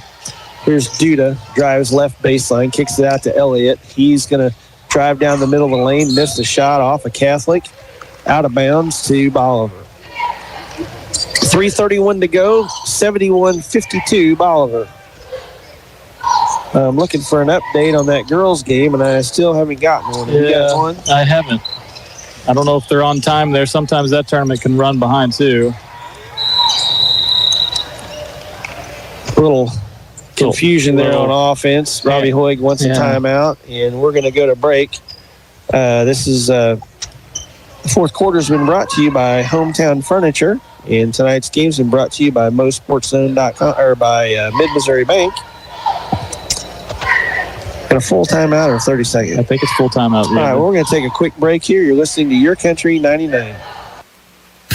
Here's Duda, drives left baseline, kicks it out to Elliott. He's going to drive down the middle of the lane, missed a shot off a Catholic, out of bounds to Bolivar. 3:31 to go, 71-52 Bolivar. I'm looking for an update on that girls' game, and I still haven't gotten one. Have you got one? I haven't. I don't know if they're on time there. Sometimes that tournament can run behind, too. A little confusion there on offense. Robbie Hoig wants a timeout, and we're going to go to break. This is fourth quarter's been brought to you by Hometown Furniture, and tonight's game's been brought to you by MoSportsZone.com or by Mid-Missouri Bank. And a full timeout or 30 seconds? I think it's full timeout. All right, well, we're going to take a quick break here. You're listening to Your Country 99.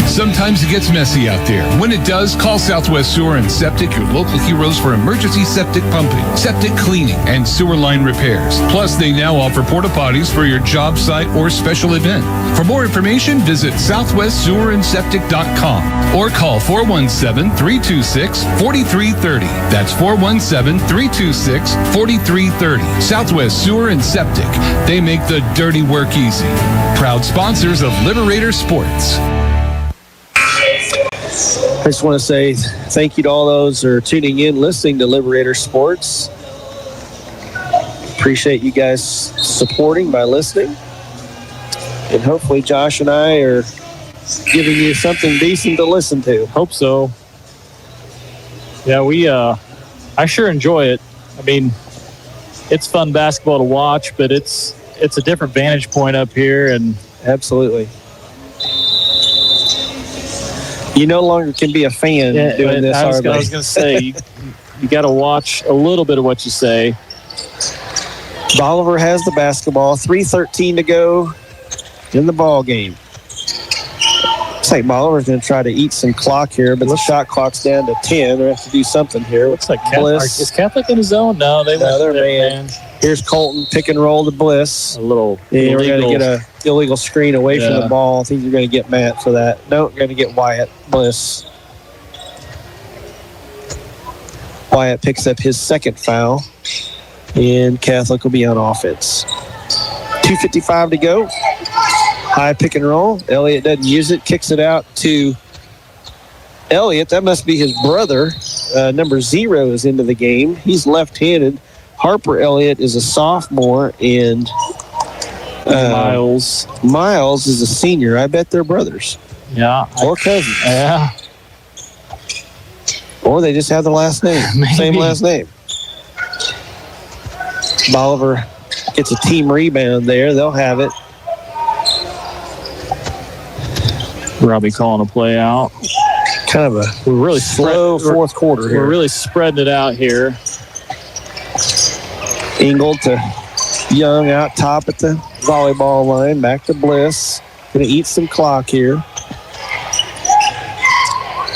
Sometimes it gets messy out there. When it does, call Southwest Sewer and Septic, your local heroes for emergency septic pumping, septic cleaning, and sewer line repairs. Plus, they now offer porta potties for your job site or special event. For more information, visit southwestsewerandseptic.com or call 417-326-4330. That's 417-326-4330. Southwest Sewer and Septic. They make the dirty work easy. Proud sponsors of Liberator Sports. I just want to say thank you to all those who are tuning in, listening to Liberator Sports. Appreciate you guys supporting by listening. And hopefully Josh and I are giving you something decent to listen to. Hope so. Yeah, I sure enjoy it. I mean, it's fun basketball to watch, but it's a different vantage point up here. And absolutely. You no longer can be a fan doing this. I was going to say, you got to watch a little bit of what you say. Bolivar has the basketball. 3:13 to go in the ball game. Looks like Bolivar's going to try to eat some clock here, but the shot clock's down to 10. They have to do something here. Looks like is Catholic in his zone? No, they're man. Here's Colton, pick and roll to Bliss. A little we're going to get an illegal screen away from the ball. I think you're going to get Matt for that. No, you're going to get Wyatt Bliss. Wyatt picks up his second foul, and Catholic will be on offense. 2:55 to go. High pick and roll. Elliott doesn't use it, kicks it out to Elliott. That must be his brother. Number 0 is into the game. He's left-handed. Harper Elliott is a sophomore, and Miles is a senior. I bet they're brothers. Yeah. Or cousins. Yeah. Or they just have the last name. Same last name. Bolivar gets a team rebound there. They'll have it. Robbie calling a play out. Kind of a really slow fourth quarter here. We're really spreading it out here. Ingold to Young out top at the volleyball line. Back to Bliss. Going to eat some clock here.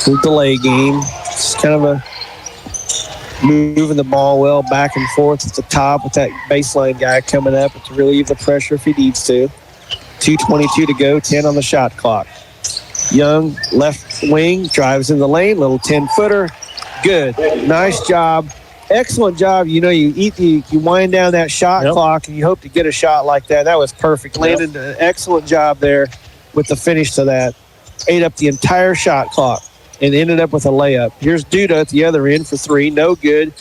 Good delay game. It's kind of a moving the ball well back and forth at the top with that baseline guy coming up to relieve the pressure if he needs to. 2:22 to go, 10 on the shot clock. Young, left wing, drives in the lane, little 10-footer. Good. Nice job. Excellent job. You know, you wind down that shot clock and you hope to get a shot like that. That was perfect. Landed an excellent job there with the finish to that. Ate up the entire shot clock and ended up with a layup. Here's Duda at the other end for 3. No good.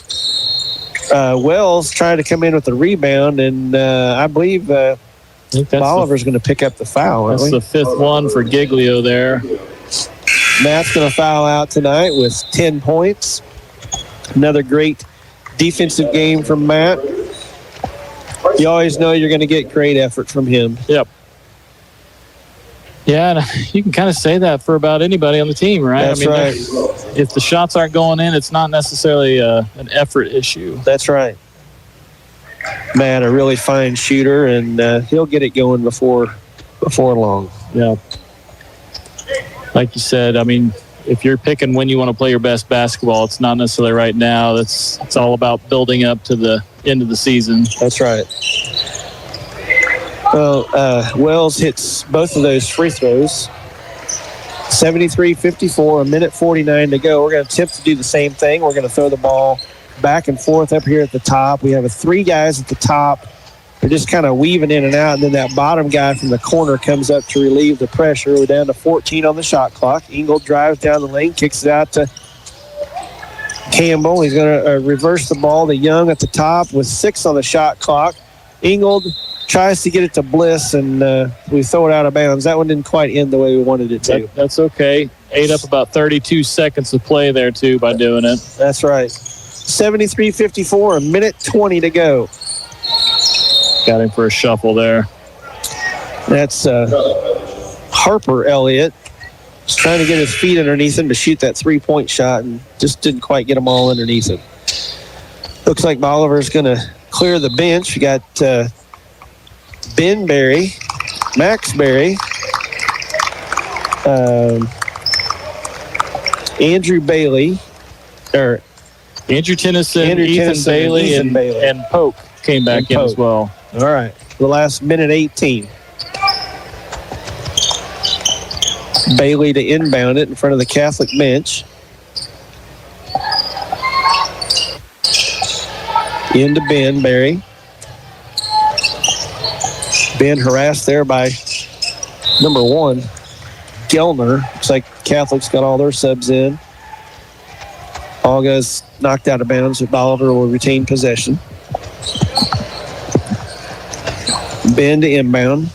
Wells trying to come in with a rebound, and I believe Bolivar's going to pick up the foul. That's the 5th one for Giglio there. Matt's going to foul out tonight with 10 points. Another great defensive game from Matt. You always know you're going to get great effort from him. Yep. Yeah, and you can kind of say that for about anybody on the team, right? That's right. If the shots aren't going in, it's not necessarily an effort issue. That's right. Matt, a really fine shooter, and he'll get it going before long. Yeah. Like you said, I mean, if you're picking when you want to play your best basketball, it's not necessarily right now. It's all about building up to the end of the season. That's right. Well, Wells hits both of those free throws. 73-54, a minute 49 to go. We're going to attempt to do the same thing. We're going to throw the ball back and forth up here at the top. We have 3 guys at the top. They're just kind of weaving in and out, and then that bottom guy from the corner comes up to relieve the pressure. We're down to 14 on the shot clock. Ingold drives down the lane, kicks it out to Campbell. He's going to reverse the ball to Young at the top with 6 on the shot clock. Ingold tries to get it to Bliss, and we throw it out of bounds. That one didn't quite end the way we wanted it to. That's okay. Ate up about 32 seconds of play there, too, by doing it. That's right. 73-54, a minute 20 to go. Got him for a shuffle there. That's Harper Elliott. He's trying to get his feet underneath him to shoot that 3-point shot and just didn't quite get them all underneath him. Looks like Bolivar's going to clear the bench. We got Ben Berry, Max Berry, Andrew Bailey, or Andrew Tennyson, Ethan Bailey, and Polk came back in as well. All right, the last minute 18. Bailey to inbound it in front of the Catholic bench. Into Ben Berry. Ben harassed there by number 1, Gellner. Looks like Catholic's got all their subs in. All goes knocked out of bounds, but Bolivar will retain possession. Ben to inbound.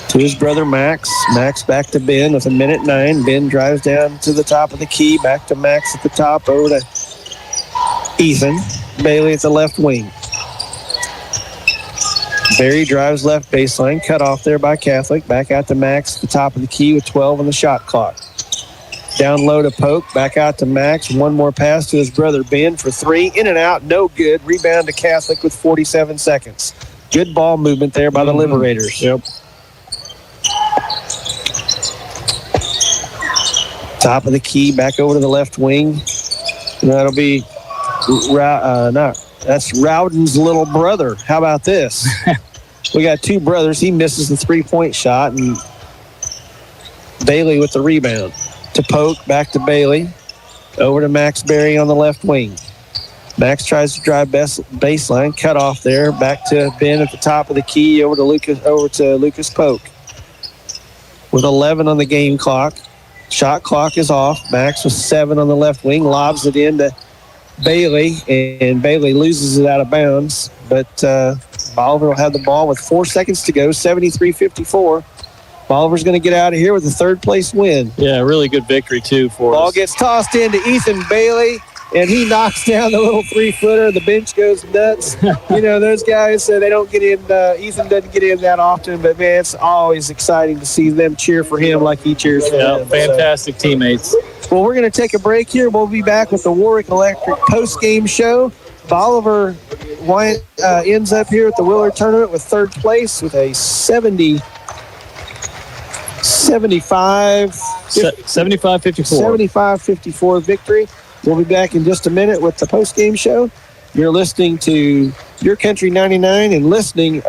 To his brother Max. Max back to Ben with a minute 9. Ben drives down to the top of the key. Back to Max at the top. Over to Ethan. Bailey at the left wing. Barry drives left baseline. Cut off there by Catholic. Back out to Max at the top of the key with 12 on the shot clock. Down low to Polk. Back out to Max. One more pass to his brother Ben for 3. In and out. No good. Rebound to Catholic with 47 seconds. Good ball movement there by the Liberators. Yep. Top of the key, back over to the left wing. That'll be that's Rowden's little brother. How about this? We got 2 brothers. He misses the 3-point shot, and Bailey with the rebound. To Polk, back to Bailey. Over to Max Berry on the left wing. Max tries to drive baseline, cut off there. Back to Ben at the top of the key, over to Lucas Polk. With 11 on the game clock. Shot clock is off. Max with 7 on the left wing. Lobs it in to Bailey, and Bailey loses it out of bounds. But Bolivar will have the ball with 4 seconds to go, 73-54. Bolivar's going to get out of here with a third-place win. Yeah, really good victory, too, for us. Ball gets tossed into Ethan Bailey, and he knocks down the little 3-footer. The bench goes nuts. You know, those guys, they don't get in. Ethan doesn't get in that often, but, man, it's always exciting to see them cheer for him like he cheers for them. Fantastic teammates. Well, we're going to take a break here. We'll be back with the Warwick Electric post-game show. Bolivar ends up here at the Willard tournament with third place with a 75-54 victory. We'll be back in just a minute with the post-game show. You're listening to Your Country 99 and watching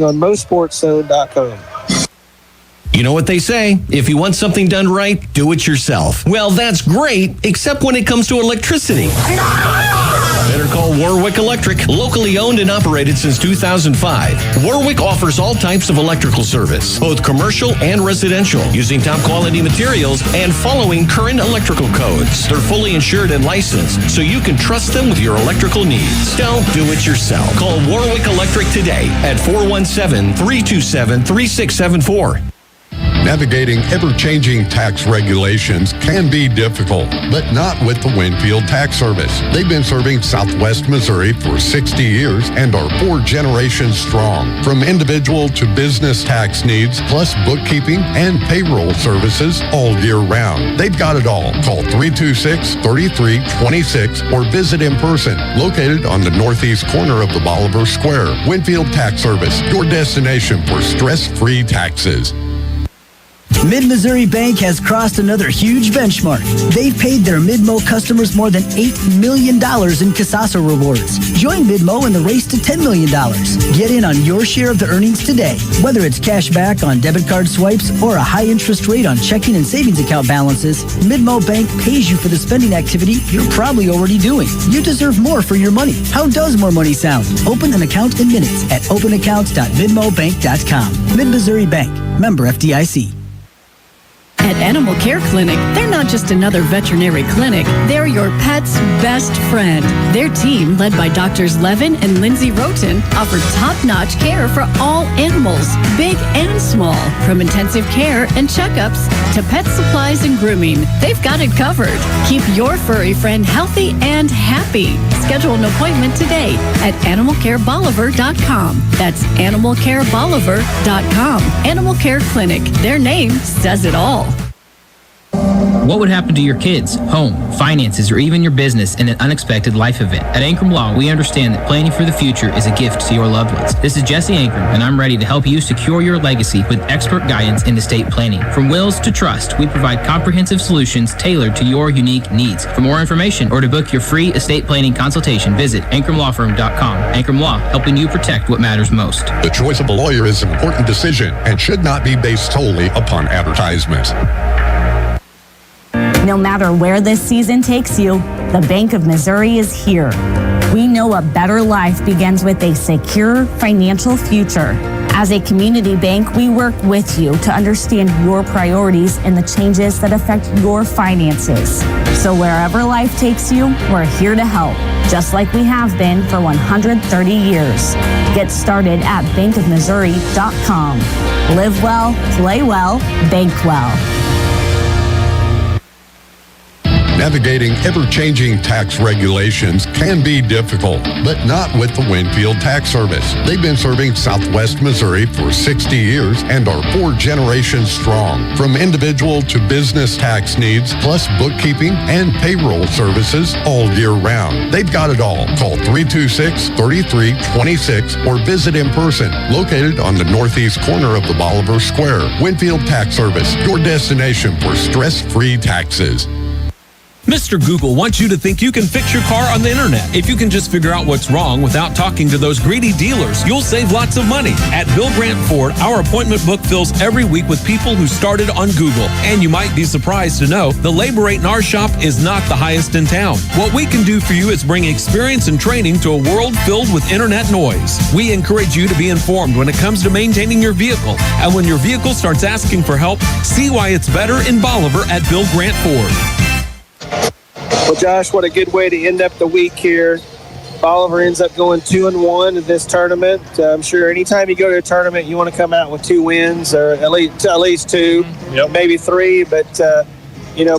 on MoSportsZone.com. You know what they say, if you want something done right, do it yourself. Well, that's great, except when it comes to electricity. Better call Warwick Electric, locally owned and operated since 2005. Warwick offers all types of electrical service, both commercial and residential, using top quality materials and following current electrical codes. They're fully insured and licensed, so you can trust them with your electrical needs. Don't do it yourself. Call Warwick Electric today at 417-327-3674. Navigating ever-changing tax regulations can be difficult, but not with the Winfield Tax Service. They've been serving Southwest Missouri for 60 years and are 4 generations strong. From individual to business tax needs, plus bookkeeping and payroll services all year round. They've got it all. Call 326-3326 or visit in person, located on the northeast corner of the Bolivar Square. Winfield Tax Service, your destination for stress-free taxes. Mid-Missouri Bank has crossed another huge benchmark. They've paid their Midmo customers more than $8 million in Casasa rewards. Join Midmo in the race to $10 million. Get in on your share of the earnings today. Whether it's cash back on debit card swipes or a high interest rate on checking and savings account balances, Midmo Bank pays you for the spending activity you're probably already doing. You deserve more for your money. How does more money sound? Open an account in minutes at openaccounts.midmobank.com. Mid-Missouri Bank. Member FDIC. At Animal Care Clinic, they're not just another veterinary clinic. They're your pet's best friend. Their team, led by Doctors Levin and Lindsay Roten, offer top-notch care for all animals, big and small. From intensive care and checkups to pet supplies and grooming, they've got it covered. Keep your furry friend healthy and happy. Schedule an appointment today at animalcarebolivar.com. That's animalcarebolivar.com. Animal Care Clinic. Their name says it all. What would happen to your kids, home, finances, or even your business in an unexpected life event? At Ankrum Law, we understand that planning for the future is a gift to your loved ones. This is Jesse Ankrum, and I'm ready to help you secure your legacy with expert guidance in estate planning. From wills to trust, we provide comprehensive solutions tailored to your unique needs. For more information or to book your free estate planning consultation, visit AnkramLawFirm.com. Ankrum Law, helping you protect what matters most. The choice of a lawyer is an important decision and should not be based solely upon advertisement. No matter where this season takes you, the Bank of Missouri is here. We know a better life begins with a secure financial future. As a community bank, we work with you to understand your priorities and the changes that affect your finances. So wherever life takes you, we're here to help, just like we have been for 130 years. Get started at bankofmissouri.com. Live well, play well, bank well. Navigating ever-changing tax regulations can be difficult, but not with the Winfield Tax Service. They've been serving Southwest Missouri for 60 years and are 4 generations strong. From individual to business tax needs, plus bookkeeping and payroll services all year round. They've got it all. Call 326-3326 or visit in person. Located on the northeast corner of the Bolivar Square. Winfield Tax Service, your destination for stress-free taxes. Mr. Google wants you to think you can fix your car on the internet. If you can just figure out what's wrong without talking to those greedy dealers, you'll save lots of money. At Bill Grant Ford, our appointment book fills every week with people who started on Google. And you might be surprised to know the labor rate in our shop is not the highest in town. What we can do for you is bring experience and training to a world filled with internet noise. We encourage you to be informed when it comes to maintaining your vehicle. And when your vehicle starts asking for help, see why it's better in Bolivar at Bill Grant Ford. Well, Josh, what a good way to end up the week here. Bolivar ends up going 2-1 in this tournament. I'm sure anytime you go to a tournament, you want to come out with 2 wins, or at least 2, maybe 3. But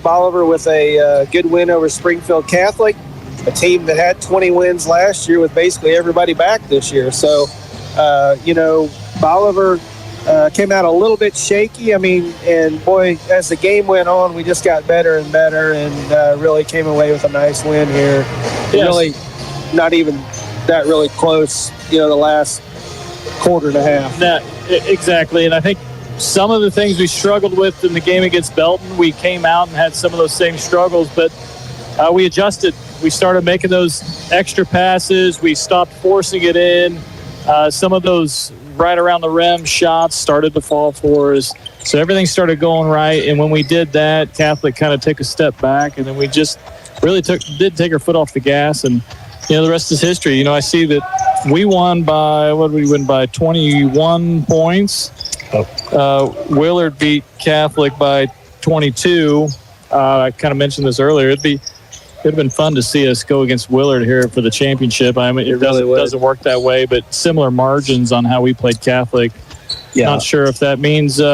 Bolivar with a good win over Springfield Catholic, a team that had 20 wins last year with basically everybody back this year. So, Bolivar came out a little bit shaky. And boy, as the game went on, we just got better and better, and really came away with a nice win here. Yes. Really, not even that really close. The last quarter and a half. Exactly, and I think some of the things we struggled with in the game against Belton, we came out and had some of those same struggles, but we adjusted. We started making those extra passes. We stopped forcing it in. Some of those right around the rim shots started to fall for us. So everything started going right. And when we did that, Catholic kind of took a step back, and then we just really did take our foot off the gas. And, the rest is history. I see that we won by, 21 points. Willard beat Catholic by 22. I kind of mentioned this earlier. It'd have been fun to see us go against Willard here for the championship. It doesn't work that way, but similar margins on how we played Catholic. Yeah. Not sure if that means we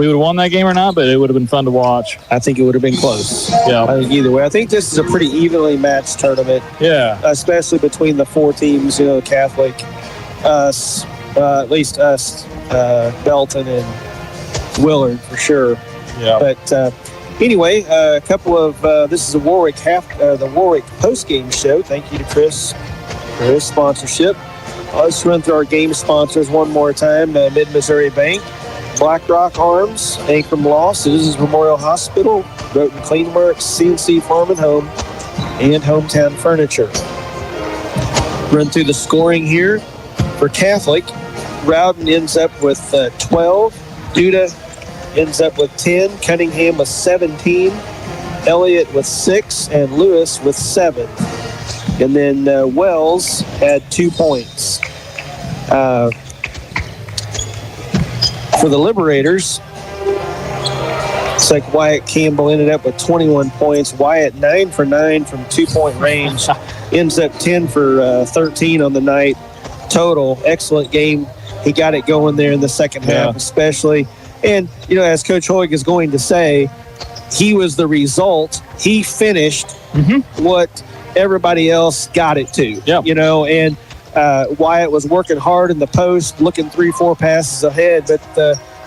would have won that game or not, but it would have been fun to watch. I think it would have been close. Yeah. I think either way. I think this is a pretty evenly matched tournament. Yeah. Especially between the 4 teams, Catholic, us, at least us, Belton, and Willard for sure. Yeah. But anyway, a couple of this is a Warwick the Warwick post-game show. Thank you to Chris for his sponsorship. Let's run through our game sponsors one more time. Mid-Missouri Bank, BlackRock Arms, Ankrum Law, Citizens Memorial Hospital, Roten Cleanworks, CNC Farm and Home, and Hometown Furniture. Run through the scoring here for Catholic. Rowden ends up with 12. Duda ends up with 10. Cunningham with 17. Elliott with 6. And Lewis with 7. And then Wells had 2 points. For the Liberators, it's like Wyatt Campbell ended up with 21 points. Wyatt 9 for 9 from 2-point range. Ends up 10 for 13 on the night total. Excellent game. He got it going there in the second half especially. And, you know, as Coach Hoig is going to say, he was the result. He finished what everybody else got it to, you know, and Wyatt was working hard in the post, looking 3-4 passes ahead, but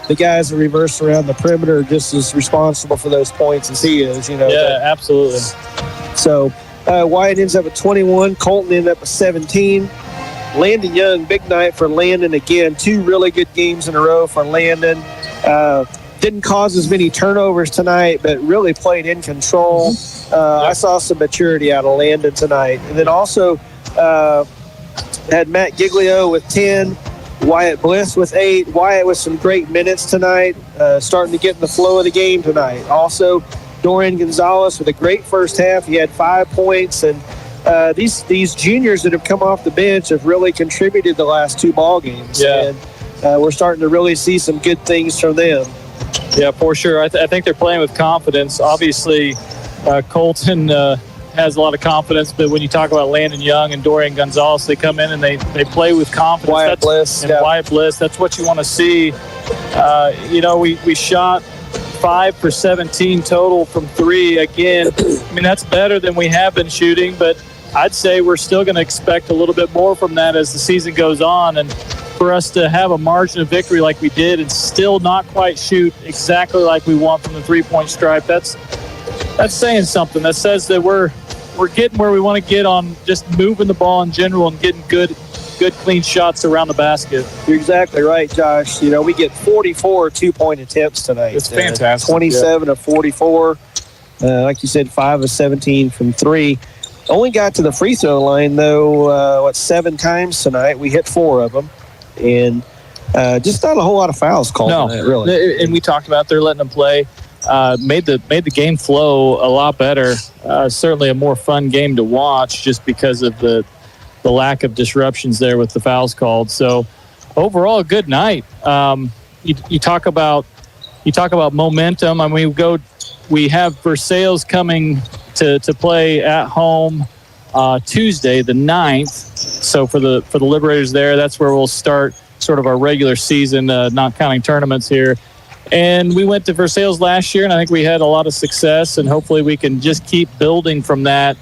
the guys that reverse around the perimeter are just as responsible for those points as he is, you know. Yeah, absolutely. So Wyatt ends up with 21. Colton ended up with 17. Landon Young, big night for Landon again. 2 really good games in a row for Landon. Didn't cause as many turnovers tonight, but really played in control. I saw some maturity out of Landon tonight. And then also had Matt Giglio with 10, Wyatt Bliss with 8. Wyatt with some great minutes tonight, starting to get in the flow of the game tonight. Also, Dorian Gonzalez with a great first half. He had 5 points, and these juniors that have come off the bench have really contributed the last 2 ball games. Yeah. And we're starting to really see some good things from them. Yeah, for sure. I think they're playing with confidence. Obviously, Colton has a lot of confidence, but when you talk about Landon Young and Dorian Gonzalez, they come in and they play with confidence. Wyatt Bliss. Wyatt Bliss, that's what you want to see. You know, we shot 5 for 17 total from 3. Again, I mean, that's better than we have been shooting, but I'd say we're still going to expect a little bit more from that as the season goes on. And for us to have a margin of victory like we did and still not quite shoot exactly like we want from the 3-point stripe, that's saying something. That says that we're getting where we want to get on just moving the ball in general and getting good clean shots around the basket. You're exactly right, Josh. You know, we get 44 2-point attempts tonight. It's fantastic. 27 of 44. Like you said, 5 of 17 from 3. Only got to the free throw line, though, 7 times tonight. We hit 4 of them. And just not a whole lot of fouls called tonight, really. And we talked about they're letting them play. Made the game flow a lot better. Certainly a more fun game to watch just because of the lack of disruptions there with the fouls called. So overall, a good night. You talk about momentum. I mean, we have Versailles coming to play at home Tuesday, the 9th. So for the Liberators there, that's where we'll start sort of our regular season, not counting tournaments here. And we went to Versailles last year, and I think we had a lot of success, and hopefully we can just keep building from that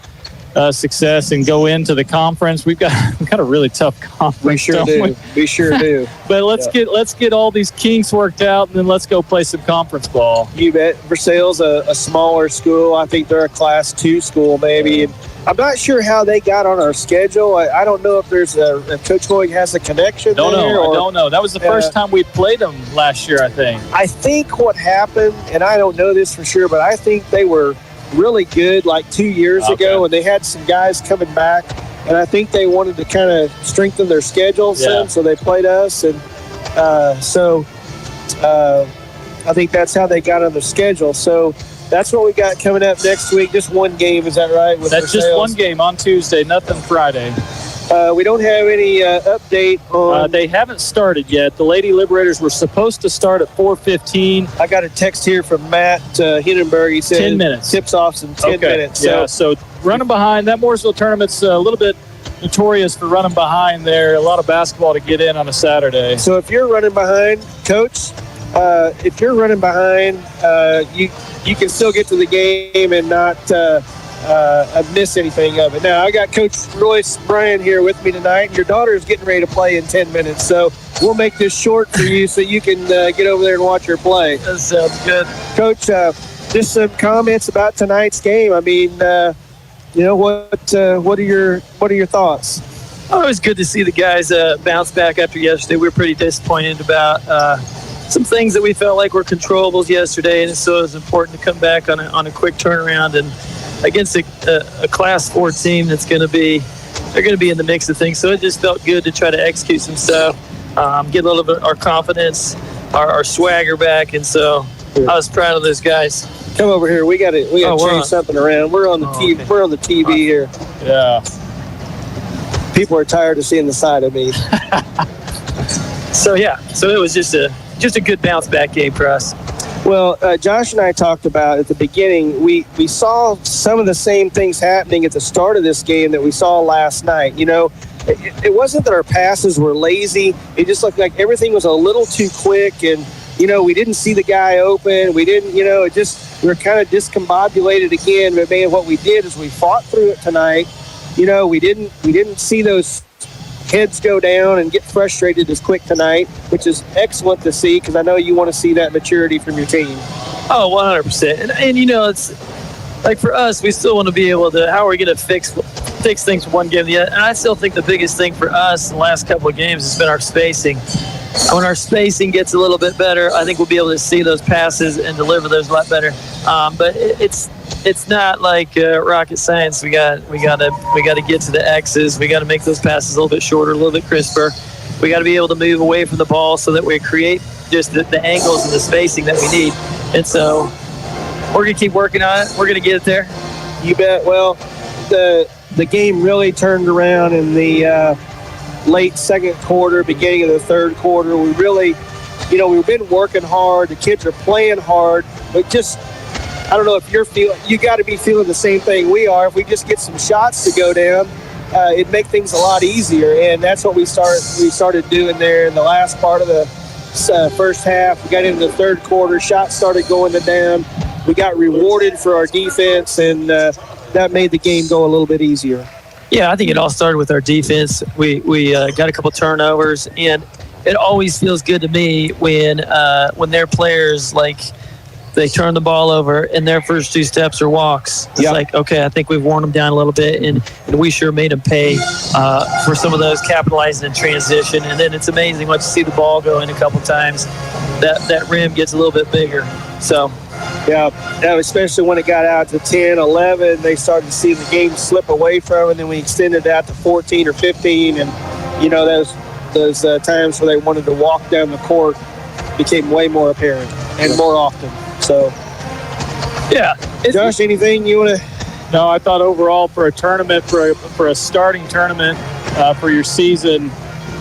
success and go into the conference. We've got a really tough conference. We sure do. We sure do. But let's get all these kinks worked out, and then let's go play some conference ball. You bet. Versailles a smaller school. I think they're a Class 2 school maybe. And I'm not sure how they got on our schedule. I don't know if if Coach Hoig has a connection I don't know. That was the first time we played them last year, I think. I think what happened, and I don't know this for sure, but I think they were really good like 2 years ago, and they had some guys coming back, and I think they wanted to kind of strengthen their schedule some, so they played us, and I think that's how they got on their schedule. So that's what we got coming up next week. Just one game, is that right? That's just one game on Tuesday, nothing Friday. We don't have any update on... they haven't started yet. The Lady Liberators were supposed to start at 4:15. I got a text here from Matt Hindenburg. He said 10 minutes. Tips-offs in 10 minutes. So running behind. That Mooresville tournament's a little bit notorious for running behind there. A lot of basketball to get in on a Saturday. So if you're running behind, Coach, you can still get to the game and not miss anything of it. Now, I got Coach Royce Bryan here with me tonight. Your daughter is getting ready to play in 10 minutes, so we'll make this short for you so you can get over there and watch her play. That sounds good. Coach, just some comments about tonight's game. I mean, what are your thoughts? Oh, it was good to see the guys bounce back after yesterday. We were pretty disappointed about some things that we felt like were controllables yesterday, and so it was important to come back on a quick turnaround and against a Class 4 team they're going to be in the mix of things. So it just felt good to try to execute some stuff, get a little bit our confidence, our swagger back, and so I was proud of those guys. Come over here. We got to change something around. We're on the TV. Okay. We're on the TV here. Yeah. People are tired of seeing the side of me. So it was just a good bounce back game for us. Well, Josh and I talked about at the beginning, we saw some of the same things happening at the start of this game that we saw last night. You know, it wasn't that our passes were lazy. It just looked like everything was a little too quick, and, you know, we didn't see the guy open. We didn't, you know, we were kind of discombobulated again. But man, what we did is we fought through it tonight. You know, we didn't see those heads go down and get frustrated as quick tonight, which is excellent to see, because I know you want to see that maturity from your team. Oh, 100%. And you know, it's like for us, we still want to be able to, how are we going to fix things from one game to the other? And I still think the biggest thing for us in the last couple of games has been our spacing. When our spacing gets a little bit better, I think we'll be able to see those passes and deliver those a lot better. But it's not like rocket science. We got to get to the X's. We got to make those passes a little bit shorter, a little bit crisper. We got to be able to move away from the ball so that we create just the angles and the spacing that we need. And so we're gonna keep working on it. We're gonna get it there. You bet. Well, the game really turned around in the late second quarter, beginning of the third quarter. We really, you know, we've been working hard. The kids are playing hard, but just, I don't know if you got to be feeling the same thing we are. If we just get some shots to go down, it'd make things a lot easier. And that's what we started doing there in the last part of the first half. We got into the third quarter. Shots started going down. We got rewarded for our defense, and that made the game go a little bit easier. Yeah, I think it all started with our defense. We got a couple turnovers, and it always feels good to me when their players, like, they turn the ball over and their first two steps are walks. It's like, okay, I think we've worn them down a little bit, and we sure made them pay for some of those, capitalizing in transition. And then it's amazing once you see the ball go in a couple times, that rim gets a little bit bigger. So, yeah, especially when it got out to 10, 11, they started to see the game slip away from it, and then we extended out to 14 or 15, and, you know, those times where they wanted to walk down the court became way more apparent and more often. So, yeah. Josh, anything you want to? No, I thought overall for a tournament, for a starting tournament for your season,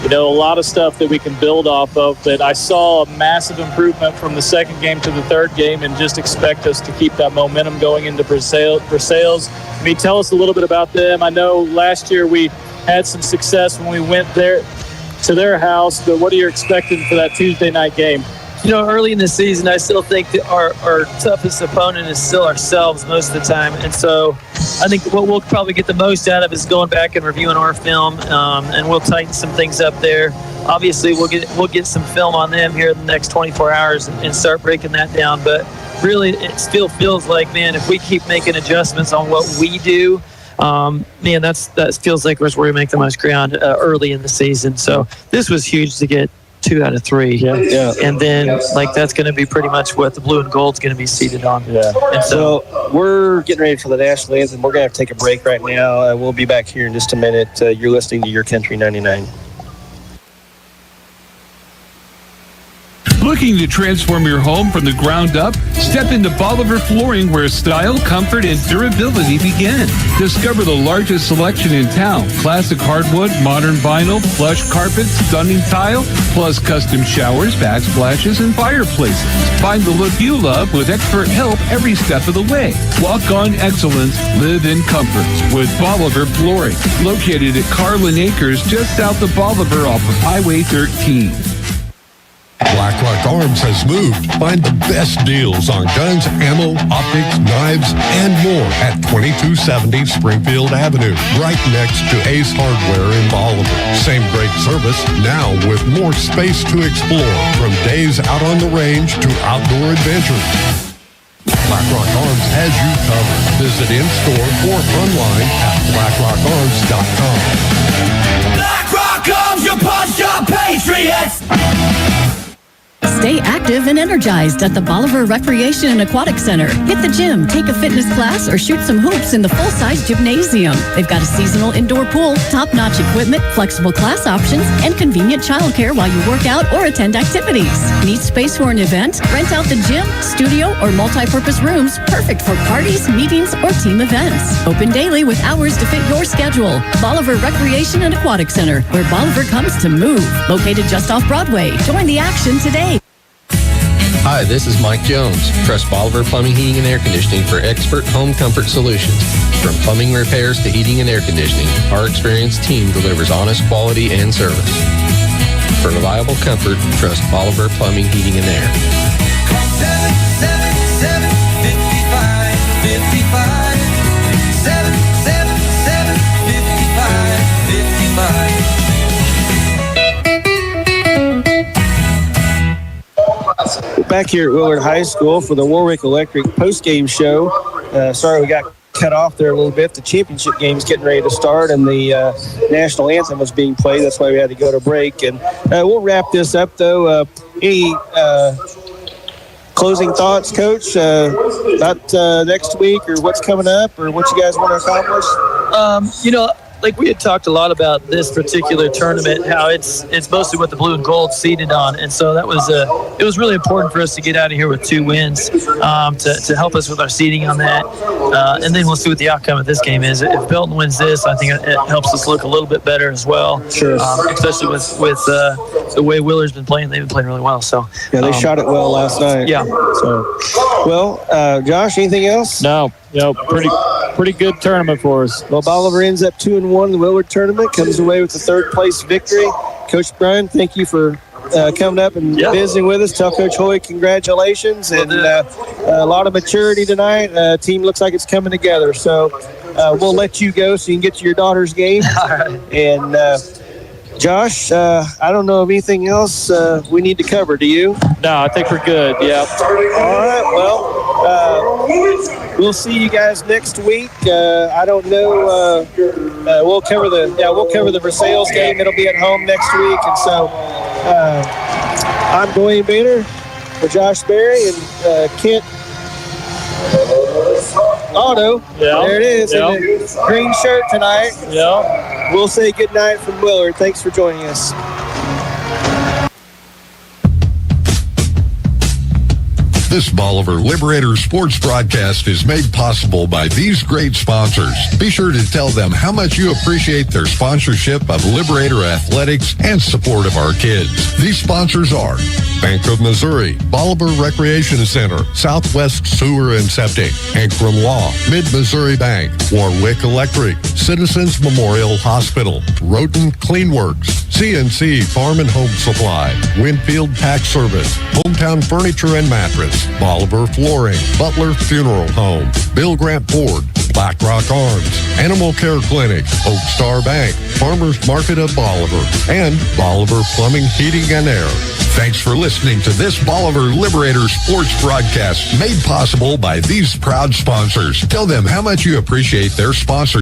you know, a lot of stuff that we can build off of. But I saw a massive improvement from the second game to the third game, and just expect us to keep that momentum going into Versailles. I mean, tell us a little bit about them. I know last year we had some success when we went there to their house, but what are you expecting for that Tuesday night game? You know, early in the season, I still think that our toughest opponent is still ourselves most of the time. And so I think what we'll probably get the most out of is going back and reviewing our film, and we'll tighten some things up there. Obviously, we'll get some film on them here in the next 24 hours and start breaking that down. But really, it still feels like, man, if we keep making adjustments on what we do, man, that feels like where we make the most ground early in the season. So this was huge to get 2 out of 3. Yeah. And then, like, that's going to be pretty much what the blue and gold's going to be seated on. Yeah. And so we're getting ready for the national anthem. We're going to have to take a break right now. We'll be back here in just a minute. You're listening to Your Country 99. Looking to transform your home from the ground up? Step into Bolivar Flooring, where style, comfort, and durability begin. Discover the largest selection in town. Classic hardwood, modern vinyl, plush carpet, stunning tile, plus custom showers, backsplashes, and fireplaces. Find the look you love with expert help every step of the way. Walk on excellence, live in comfort with Bolivar Flooring. Located at Carlin Acres, just south of Bolivar off of Highway 13. BlackRock Arms has moved. Find the best deals on guns, ammo, optics, knives, and more at 2270 Springfield Avenue, right next to Ace Hardware in Bolivar. Same great service, now with more space to explore, from days out on the range to outdoor adventures. BlackRock Arms has you covered. Visit in-store or online at blackrockarms.com. BlackRock Arms, your punch, your patriots! Stay active and energized at the Bolivar Recreation and Aquatic Center. Hit the gym, take a fitness class, or shoot some hoops in the full-size gymnasium. They've got a seasonal indoor pool, top-notch equipment, flexible class options, and convenient childcare while you work out or attend activities. Need space for an event? Rent out the gym, studio, or multi-purpose rooms, perfect for parties, meetings, or team events. Open daily with hours to fit your schedule. Bolivar Recreation and Aquatic Center, where Bolivar comes to move. Located just off Broadway. Join the action today. Hi, this is Mike Jones. Trust Bolivar Plumbing, Heating, and Air Conditioning for expert home comfort solutions. From plumbing repairs to heating and air conditioning, our experienced team delivers honest quality and service. For reliable comfort, trust Bolivar Plumbing, Heating, and Air. Call 777-55-55. 777-55-55. Back here at Willard High School for the Warwick Electric postgame show. Sorry we got cut off there a little bit. The championship game's getting ready to start, and the national anthem was being played. That's why we had to go to break. And we'll wrap this up, though. Any closing thoughts, Coach, about next week or what's coming up or what you guys want to accomplish? Like we had talked a lot about this particular tournament, how it's mostly what the blue and gold seeded on, and so that was it was really important for us to get out of here with 2 wins to help us with our seeding on that, and then we'll see what the outcome of this game is. If Belton wins this, I think it helps us look a little bit better as well. Sure. Especially with the way Willard's been playing, they've been playing really well. So yeah, they shot it well last night. Yeah. So, well, Josh, anything else? No. Pretty good tournament for us. Well, Bolivar ends up 2-1 in the Willard tournament, comes away with the 3rd place victory. Coach Brian, thank you for coming up and visiting with us. Tell Coach Hoy congratulations and a lot of maturity tonight. Team looks like it's coming together. So we'll let you go so you can get to your daughter's game. All right. And Josh, I don't know of anything else we need to cover. Do you? No, I think we're good. Yeah. All right. Well, we'll see you guys next week. I don't know. We'll cover the Versailles game. It'll be at home next week. And so I'm Dwayne Banner for Josh Berry and Kent Otto. Yeah. There it is. Yeah. In the green shirt tonight. Yeah. We'll say goodnight from Willard. Thanks for joining us. This Bolivar Liberators sports broadcast is made possible by these great sponsors. Be sure to tell them how much you appreciate their sponsorship of Liberator Athletics and support of our kids. These sponsors are Bank of Missouri, Bolivar Recreation Center, Southwest Sewer and Septic, Ankrum Law, Mid-Missouri Bank, Warwick Electric, Citizens Memorial Hospital, Roten Cleanworks, CNC Farm and Home Supply, Winfield Pack Service, Hometown Furniture and Mattress, Bolivar Flooring, Butler Funeral Home, Bill Grant Ford, Black Rock Arms, Animal Care Clinic, Oak Star Bank, Farmers Market of Bolivar, and Bolivar Plumbing, Heating, and Air. Thanks for listening to this Bolivar Liberator sports broadcast made possible by these proud sponsors. Tell them how much you appreciate their sponsorship